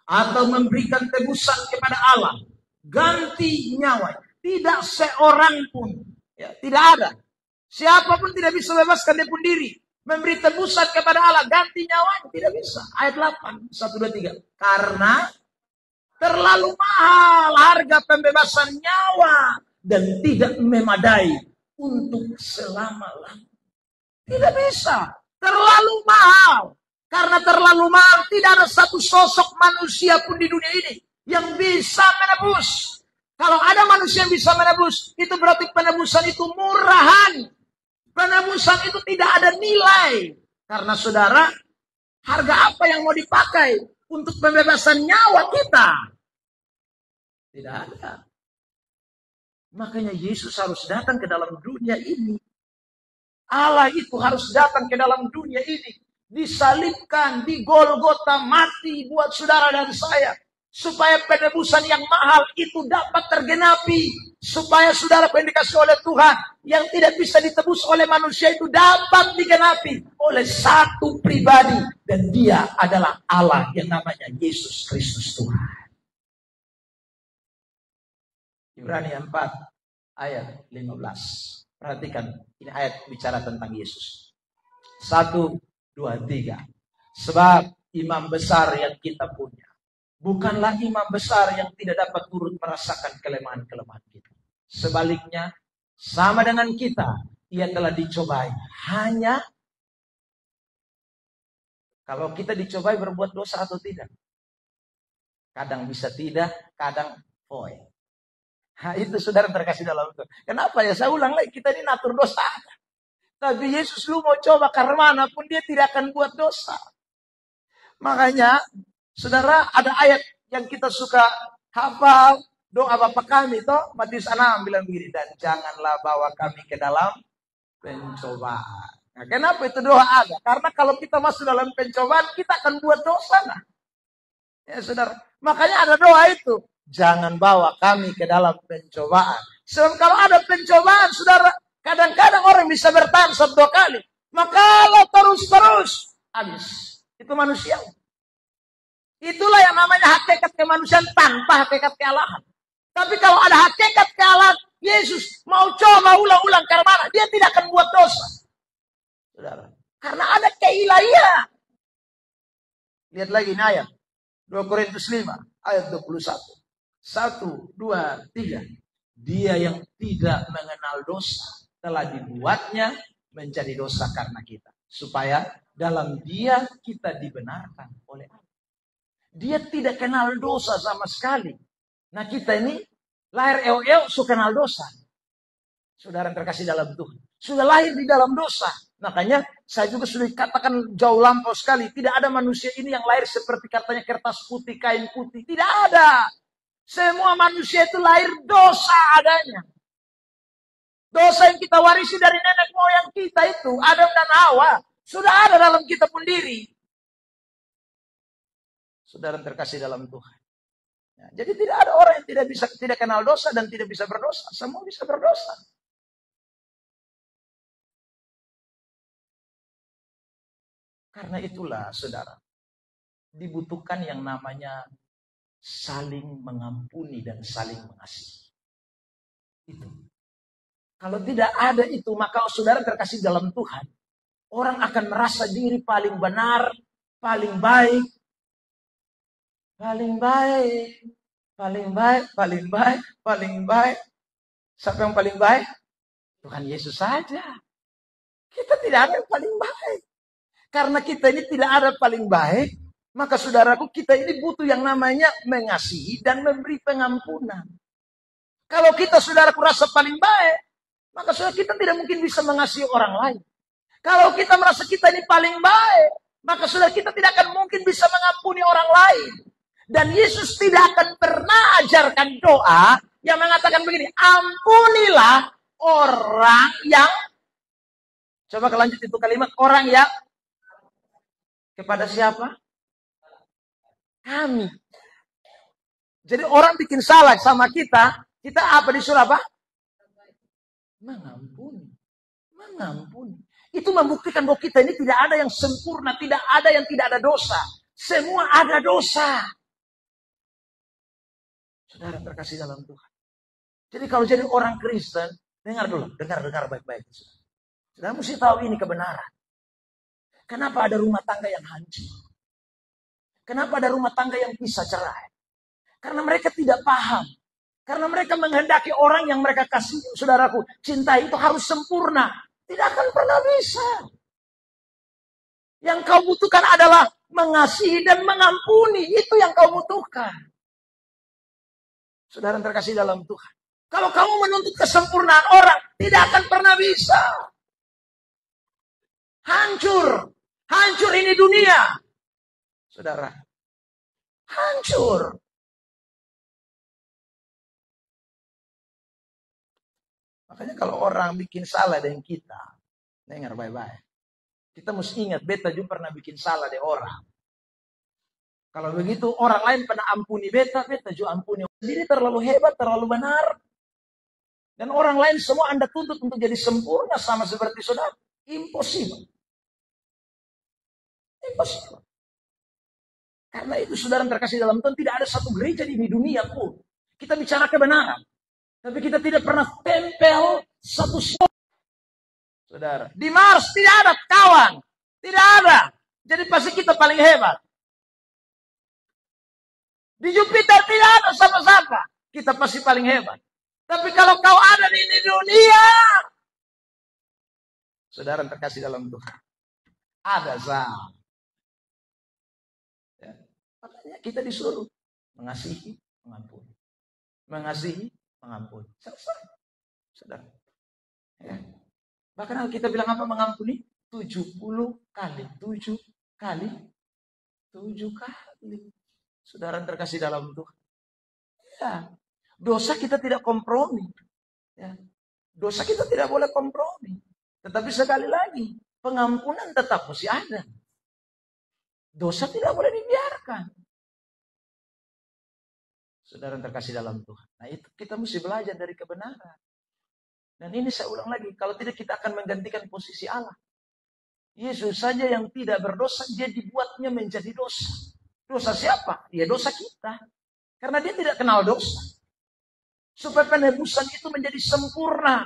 atau memberikan tebusan kepada Allah. Ganti nyawanya. Tidak seorang pun. Ya, tidak ada. Siapapun tidak bisa bebaskan dia pun diri. Memberi tebusan kepada Allah. Ganti nyawanya. Tidak bisa. Ayat 8. 1, 2, 3. Karena terlalu mahal harga pembebasan nyawa. Dan tidak memadai untuk selama-lamanya. Tidak bisa. Terlalu mahal. Karena terlalu mahal. Tidak ada satu sosok manusia pun di dunia ini yang bisa menebus. Kalau ada manusia yang bisa menebus, itu berarti penebusan itu murahan. Penebusan itu tidak ada nilai. Karena saudara, harga apa yang mau dipakai untuk pembebasan nyawa kita? Tidak ada. Makanya Yesus harus datang ke dalam dunia ini. Allah itu harus datang ke dalam dunia ini. Disalibkan, di Golgota, mati buat saudara dan saya. Supaya penebusan yang mahal itu dapat tergenapi. Supaya saudara yang dikasih oleh Tuhan, yang tidak bisa ditebus oleh manusia itu dapat digenapi oleh satu pribadi. Dan dia adalah Allah yang namanya Yesus Kristus Tuhan. Ibrani 4 ayat 15. Perhatikan, ini ayat bicara tentang Yesus. 1, 2, 3. Sebab imam besar yang kita punya bukanlah imam besar yang tidak dapat turut merasakan kelemahan-kelemahan kita. Sebaliknya, sama dengan kita, ia telah dicobai. Hanya kalau kita dicobai berbuat dosa atau tidak. Kadang bisa tidak, kadang boy. Nah, itu saudara terkasih dalam itu. Kenapa ya? Saya ulang lagi, kita ini natur dosa. Tapi Yesus lu mau coba karena manapun dia tidak akan buat dosa. Makanya, saudara, ada ayat yang kita suka hafal. Doa Bapa kami, toh Matius 6 bilang begini. Dan janganlah bawa kami ke dalam pencobaan. Nah, kenapa itu doa ada? Karena kalau kita masuk dalam pencobaan, kita akan buat dosa. Nah. Ya saudara, makanya ada doa itu. Jangan bawa kami ke dalam pencobaan. Sebab kalau ada pencobaan, saudara, kadang-kadang orang bisa bertahan 1-2 kali. Maka kalau terus-terus, habis. Itu manusia. Itulah yang namanya hakikat kemanusiaan tanpa hakikat kealahan. Tapi kalau ada hakikat kealahan, Yesus mau coba ulang-ulang karena mana? Dia tidak akan buat dosa. Saudara, karena ada keilahian. Lihat lagi ini ayat. 2 Korintus 5 ayat 21. 1, 2, 3. Dia yang tidak mengenal dosa telah dibuatnya menjadi dosa karena kita. Supaya dalam dia kita dibenarkan oleh Allah. Dia tidak kenal dosa sama sekali. Nah kita ini lahir suka kenal dosa. Saudara yang terkasih dalam Tuhan. Sudah lahir di dalam dosa. Makanya saya juga sudah katakan jauh lampau sekali. Tidak ada manusia ini yang lahir seperti katanya kertas putih, kain putih. Tidak ada. Semua manusia itu lahir dosa adanya. Dosa yang kita warisi dari nenek moyang kita itu, Adam dan Hawa, sudah ada dalam kita pun diri. Saudara terkasih dalam Tuhan. Ya, jadi tidak ada orang yang tidak kenal dosa dan tidak bisa berdosa. Semua bisa berdosa. Karena itulah, saudara, dibutuhkan yang namanya saling mengampuni dan saling mengasihi. Itu. Kalau tidak ada itu, maka saudara terkasih dalam Tuhan, orang akan merasa diri paling benar, paling baik, paling baik, paling baik, paling baik, paling baik. Siapa yang paling baik? Tuhan Yesus saja. Kita tidak ada yang paling baik. Karena kita ini tidak ada paling baik, maka saudaraku, kita ini butuh yang namanya mengasihi dan memberi pengampunan. Kalau kita, saudaraku, rasa paling baik, maka saudara, kita tidak mungkin bisa mengasihi orang lain. Kalau kita merasa kita ini paling baik, maka saudara, kita tidak akan mungkin bisa mengampuni orang lain. Dan Yesus tidak akan pernah ajarkan doa yang mengatakan begini, ampunilah orang yang, coba kelanjut itu kalimat, orang yang, kepada siapa? Kami. Jadi orang bikin salah sama kita, kita apa disuruh apa? Mengampuni. Mengampuni. Itu membuktikan bahwa kita ini tidak ada yang sempurna, tidak ada yang tidak ada dosa. Semua ada dosa. Saudara terkasih dalam Tuhan. Jadi kalau jadi orang Kristen, dengar dulu, dengar baik-baik. Saudara mesti tahu ini kebenaran. Kenapa ada rumah tangga yang hancur? Kenapa ada rumah tangga yang pisah cerai? Karena mereka tidak paham. Karena mereka menghendaki orang yang mereka kasih, saudaraku, cintai itu harus sempurna. Tidak akan pernah bisa. Yang kau butuhkan adalah mengasihi dan mengampuni. Itu yang kau butuhkan. Saudara terkasih dalam Tuhan. Kalau kamu menuntut kesempurnaan orang, tidak akan pernah bisa. Hancur. Hancur ini dunia. Saudara. Hancur. Makanya kalau orang bikin salah dengan kita, dengar baik-baik. Kita mesti ingat, beta juga pernah bikin salah dengan orang. Kalau begitu orang lain pernah ampuni beta juga ampuni. Diri terlalu hebat, terlalu benar. Dan orang lain semua Anda tuntut untuk jadi sempurna sama seperti saudara. Impossible. Impossible. Karena itu saudara terkasih dalam Tuhan, tidak ada satu gereja di dunia pun. Kita bicara kebenaran. Tapi kita tidak pernah tempel satu saudara. Di Mars tidak ada kawan. Tidak ada. Jadi pasti kita paling hebat. Di Jupiter tidak ada siapa-siapa. Kita pasti paling hebat. Tapi kalau kau ada di dunia, saudara terkasih dalam Tuhan, ada sah. Ya. Makanya kita disuruh mengasihi, mengampuni. Mengasihi, mengampuni. Selesai. Saudara. Ya. Bahkan kita bilang apa mengampuni? 70 kali. 7 kali. 7 kali. Saudara terkasih dalam Tuhan. Ya. Dosa kita tidak kompromi. Ya. Dosa kita tidak boleh kompromi. Tetapi sekali lagi, pengampunan tetap mesti ada. Dosa tidak boleh dibiarkan. Saudara terkasih dalam Tuhan. Nah itu kita mesti belajar dari kebenaran. Dan ini saya ulang lagi, kalau tidak kita akan menggantikan posisi Allah. Yesus saja yang tidak berdosa, dia dibuatnya menjadi dosa. Dosa siapa? Ya dosa kita. Karena dia tidak kenal dosa. Supaya penebusan itu menjadi sempurna.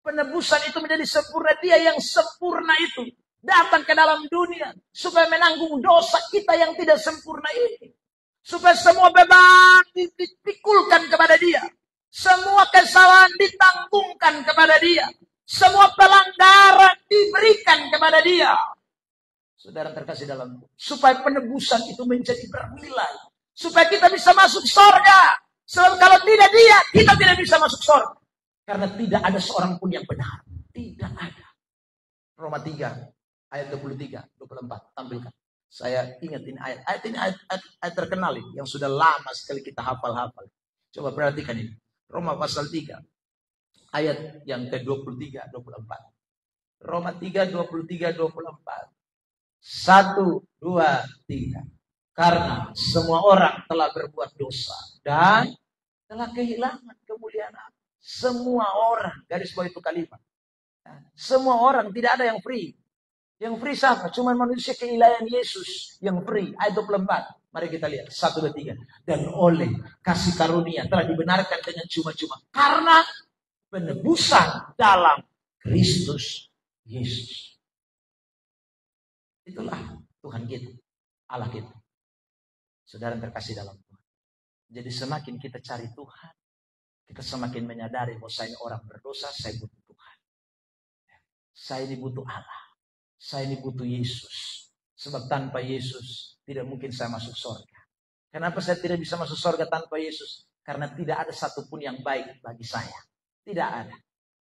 Penebusan itu menjadi sempurna. Dia yang sempurna itu datang ke dalam dunia. Supaya menanggung dosa kita yang tidak sempurna ini. Supaya semua beban dipikulkan kepada dia. Semua kesalahan ditanggungkan kepada dia. Semua pelanggaran diberikan kepada dia. Saudara terkasih dalam Tuhan. Supaya penebusan itu menjadi bernilai. Supaya kita bisa masuk surga. Sebab kalau tidak dia, kita tidak bisa masuk surga. Karena tidak ada seorang pun yang benar. Tidak ada. Roma 3 ayat 23, 24. Tampilkan. Saya ingat ini ayat. Ayat ini ayat terkenal ini. Yang sudah lama sekali kita hafal-hafal. Coba perhatikan ini. Roma pasal 3. Ayat yang ke-23, 24. Roma 3, 23, 24. 1, 2, 3. Karena semua orang telah berbuat dosa dan telah kehilangan kemuliaan Allah. Semua orang, garis bawah itu kalimat. Semua orang, tidak ada yang free. Yang free siapa? Cuma manusia keilahian Yesus yang free. Ayat 24. Mari kita lihat. 1, 2, 3. Dan oleh kasih karunia telah dibenarkan dengan cuma-cuma. Karena penebusan dalam Kristus Yesus. Itulah Tuhan kita. Allah kita. Saudara terkasih dalam Tuhan. Jadi semakin kita cari Tuhan, kita semakin menyadari bahwa saya ini orang berdosa, saya butuh Tuhan. Saya ini butuh Allah. Saya ini butuh Yesus. Sebab tanpa Yesus tidak mungkin saya masuk surga. Kenapa saya tidak bisa masuk surga tanpa Yesus? Karena tidak ada satupun yang baik bagi saya. Tidak ada.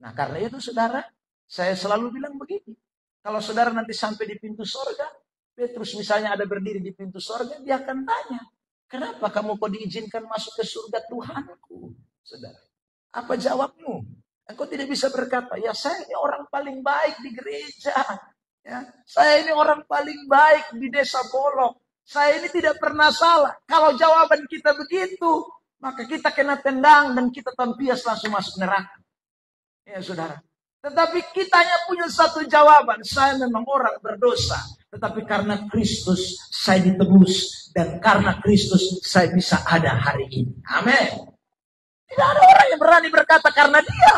Nah karena itu saudara, saya selalu bilang begini. Kalau saudara nanti sampai di pintu surga, Petrus misalnya ada berdiri di pintu surga, dia akan tanya, kenapa kamu kok diizinkan masuk ke surga Tuhanku? Saudara, apa jawabmu? Engkau tidak bisa berkata, ya saya ini orang paling baik di gereja. Ya, saya ini orang paling baik di desa Bolok. Saya ini tidak pernah salah. Kalau jawaban kita begitu, maka kita kena tendang dan kita tampias langsung masuk neraka. Ya saudara. Tetapi kitanya punya satu jawaban. Saya memang orang berdosa. Tetapi karena Kristus saya ditebus. Dan karena Kristus saya bisa ada hari ini. Amin. Tidak ada orang yang berani berkata karena dia.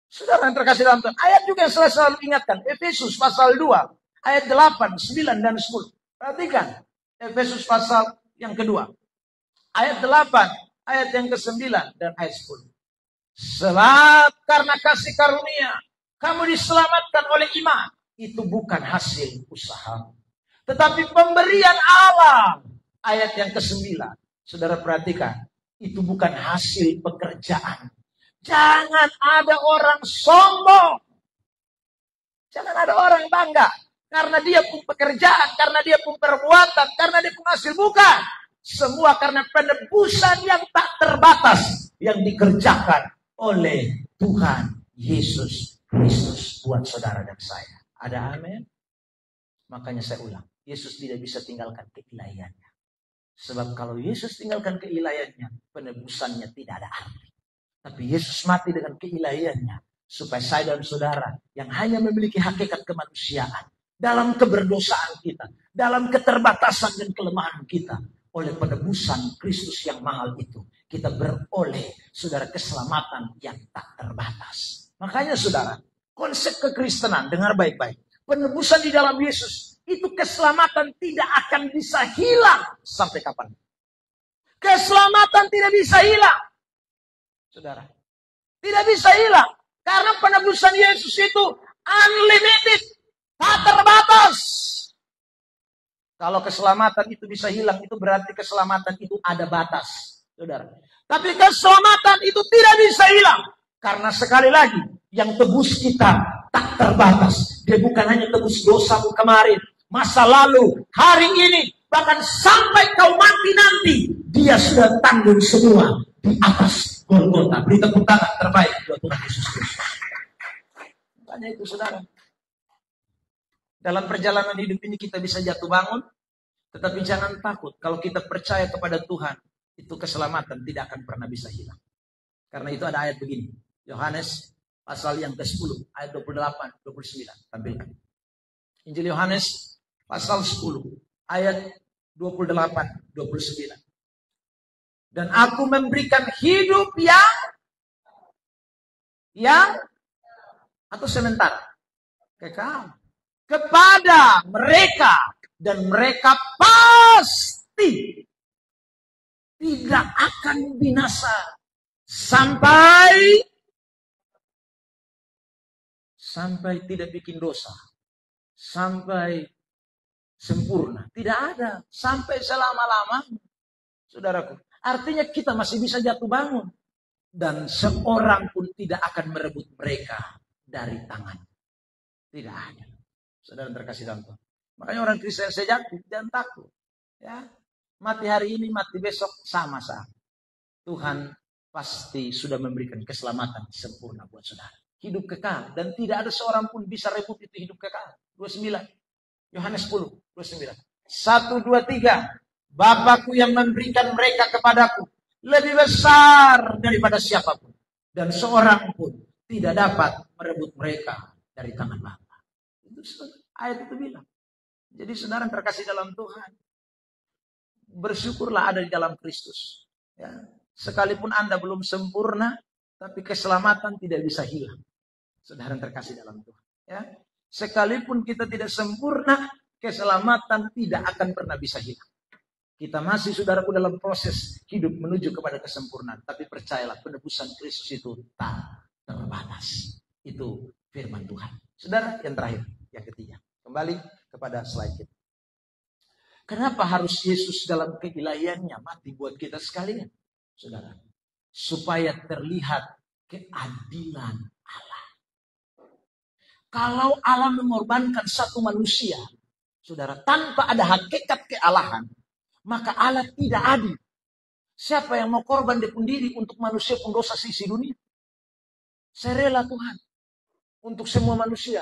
Saudara yang terkasih dalam Tuhan. Ayat juga yang saya selalu ingatkan. Efesus pasal 2. Ayat 8, 9, dan 10. Perhatikan. Efesus pasal yang kedua. Ayat 8. Ayat yang ke-9 dan ayat 10. Sebab karena kasih karunia. Kamu diselamatkan oleh iman. Itu bukan hasil usaha. Tetapi pemberian Allah. Ayat yang ke-9. Saudara perhatikan. Itu bukan hasil pekerjaan. Jangan ada orang sombong. Jangan ada orang bangga. Karena dia pun pekerjaan. Karena dia pun perbuatan. Karena dia pun hasil. Bukan. Semua karena penebusan yang tak terbatas. Yang dikerjakan oleh Tuhan Yesus Kristus. Buat saudara dan saya. Ada amin? Makanya saya ulang. Yesus tidak bisa tinggalkan keilahiannya. Sebab kalau Yesus tinggalkan keilahiannya. Penebusannya tidak ada arti. Tapi Yesus mati dengan keilahiannya. Supaya saya dan saudara yang hanya memiliki hakikat kemanusiaan. Dalam keberdosaan kita. Dalam keterbatasan dan kelemahan kita. Oleh penebusan Kristus yang mahal itu. Kita beroleh saudara keselamatan yang tak terbatas. Makanya saudara. Konsep kekristenan. Dengar baik-baik. Penebusan di dalam Yesus. Itu keselamatan tidak akan bisa hilang. Sampai kapan? Keselamatan tidak bisa hilang. Saudara, tidak bisa hilang. Karena penebusan Yesus itu unlimited. Tak terbatas. Kalau keselamatan itu bisa hilang, itu berarti keselamatan itu ada batas. Saudara. Tapi keselamatan itu tidak bisa hilang. Karena sekali lagi, yang tebus kita tak terbatas. Dia bukan hanya tebus dosamu kemarin, masa lalu, hari ini, bahkan sampai kau mati nanti, dia sudah tanggung semua di atas Golgota. Beri tepuk tangan terbaik buat Tuhan Yesus Kristus. Makanya itu saudara. Dalam perjalanan hidup ini kita bisa jatuh bangun. Tetapi jangan takut. Kalau kita percaya kepada Tuhan. Itu keselamatan tidak akan pernah bisa hilang. Karena itu ada ayat begini. Yohanes pasal yang ke-10. Ayat 28, 29. Tampilkan. Injil Yohanes pasal 10. Ayat 28, 29. Dan aku memberikan hidup yang atau sementara kekal kepada mereka dan mereka pasti tidak akan binasa sampai tidak bikin dosa, sampai sempurna. Tidak ada sampai selama-lamanya, saudaraku. Artinya kita masih bisa jatuh bangun. Dan seorang pun tidak akan merebut mereka dari tangan. Tidak ada. Saudara terkasih dalam Tuhan. Makanya orang Kristen sejati jangan takut. Ya, mati hari ini, mati besok sama-sama. Tuhan pasti sudah memberikan keselamatan sempurna buat saudara. Hidup kekal. Dan tidak ada seorang pun bisa rebut itu hidup kekal. 29. Yohanes 10, 29. 1, 2, 3. Bapakku yang memberikan mereka kepadaku lebih besar daripada siapapun. Dan seorang pun tidak dapat merebut mereka dari tangan Bapa. Itu ayat itu bilang. Jadi saudara terkasih dalam Tuhan, bersyukurlah ada di dalam Kristus. Ya. Sekalipun Anda belum sempurna, tapi keselamatan tidak bisa hilang. Saudara terkasih dalam Tuhan. Ya. Sekalipun kita tidak sempurna, keselamatan tidak akan pernah bisa hilang. Kita masih, saudaraku, dalam proses hidup menuju kepada kesempurnaan. Tapi percayalah, penebusan Kristus itu tak terbatas. Itu firman Tuhan. Saudara, yang terakhir, yang ketiga. Kembali kepada slide kita. Kenapa harus Yesus dalam keilahiannya mati buat kita sekalian? Saudara, supaya terlihat keadilan Allah. Kalau Allah mengorbankan satu manusia, saudara, tanpa ada hakikat kealahan, maka Allah tidak adil. Siapa yang mau korban dia pun diri untuk manusia pendosa seisi dunia? Saya rela Tuhan untuk semua manusia.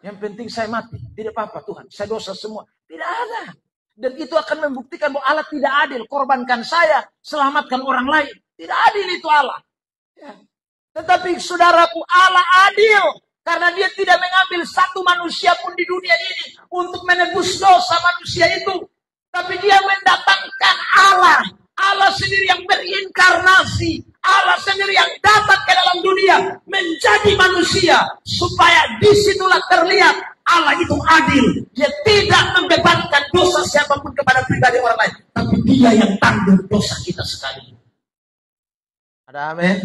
Yang penting saya mati. Tidak apa-apa Tuhan, saya dosa semua. Tidak ada. Dan itu akan membuktikan bahwa Allah tidak adil. Korbankan saya, selamatkan orang lain. Tidak adil itu Allah. Ya. Tetapi saudaraku, Allah adil. Karena dia tidak mengambil satu manusia pun di dunia ini untuk menebus dosa manusia itu. Tapi dia mendatangkan Allah. Allah sendiri yang berinkarnasi. Allah sendiri yang datang ke dalam dunia. Menjadi manusia. Supaya disitulah terlihat Allah itu adil. Dia tidak membebankan dosa siapapun kepada pribadi orang lain. Tapi dia yang tanggung dosa kita sekali. Ada amin?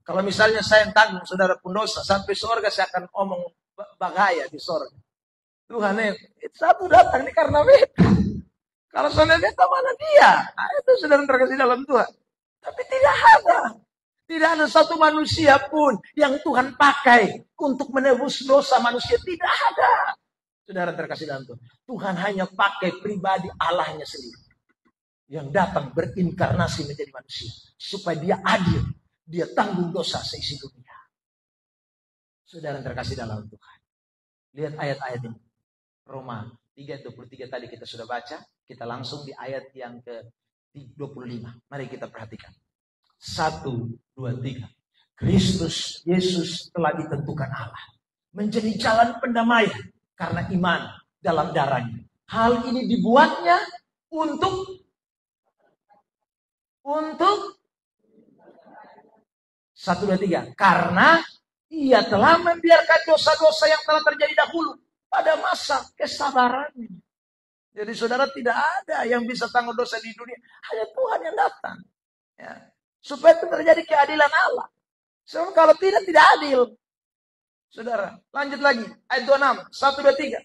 Kalau misalnya saya yang tanggung saudara pun dosa. Sampai surga saya akan omong bagaya di surga. Tuhan satu datang ini karena beta. Kalau saudara beta mana dia? Nah, itu saudara terkasih dalam Tuhan. Tapi tidak ada. Tidak ada satu manusia pun yang Tuhan pakai untuk menebus dosa manusia. Tidak ada. Saudara terkasih dalam Tuhan. Tuhan hanya pakai pribadi Allahnya sendiri. Yang datang berinkarnasi menjadi manusia. Supaya dia adil. Dia tanggung dosa seisi dunia. Saudara terkasih dalam Tuhan. Lihat ayat-ayat ini. Roma 3:23 tadi kita sudah baca. Kita langsung di ayat yang ke-25. Mari kita perhatikan. 1, 2, 3. Kristus Yesus telah ditentukan Allah menjadi jalan pendamaian karena iman dalam darahnya. Hal ini dibuatnya untuk 1, 2, 3. Karena ia telah membiarkan dosa-dosa yang telah terjadi dahulu pada masa kesabarannya. Jadi saudara, tidak ada yang bisa tanggung dosa di dunia. Hanya Tuhan yang datang. Ya. Supaya itu terjadi keadilan Allah. Sebab kalau tidak adil. Saudara, lanjut lagi. Ayat 26. 1, 2,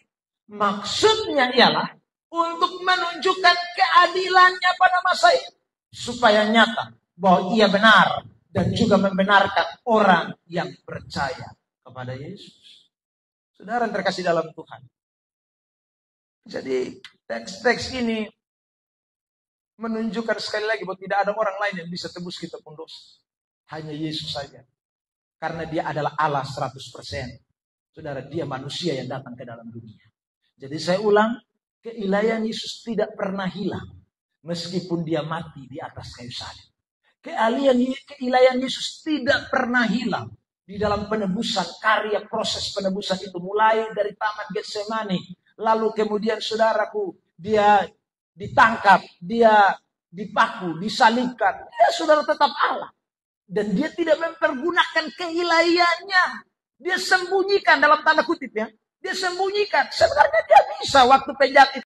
3. Maksudnya ialah untuk menunjukkan keadilannya pada masa itu. Supaya nyata bahwa ia benar. Dan juga membenarkan orang yang percaya kepada Yesus. Saudara yang terkasih dalam Tuhan. Jadi teks-teks ini menunjukkan sekali lagi bahwa tidak ada orang lain yang bisa tebus kita pun dosa. Hanya Yesus saja. Karena dia adalah Allah 100%. Saudara, dia manusia yang datang ke dalam dunia. Jadi saya ulang, keilahian Yesus tidak pernah hilang. Meskipun dia mati di atas kayu salib. Keilahian Yesus tidak pernah hilang. Di dalam penebusan, karya proses penebusan itu. Mulai dari Taman Getsemani. Lalu kemudian saudaraku, dia ditangkap, dia dipaku, disalibkan. Dia saudara tetap Allah. Dan dia tidak mempergunakan keilahiannya. Dia sembunyikan dalam tanda kutip ya. Dia sembunyikan. Sebenarnya dia bisa waktu penjahat itu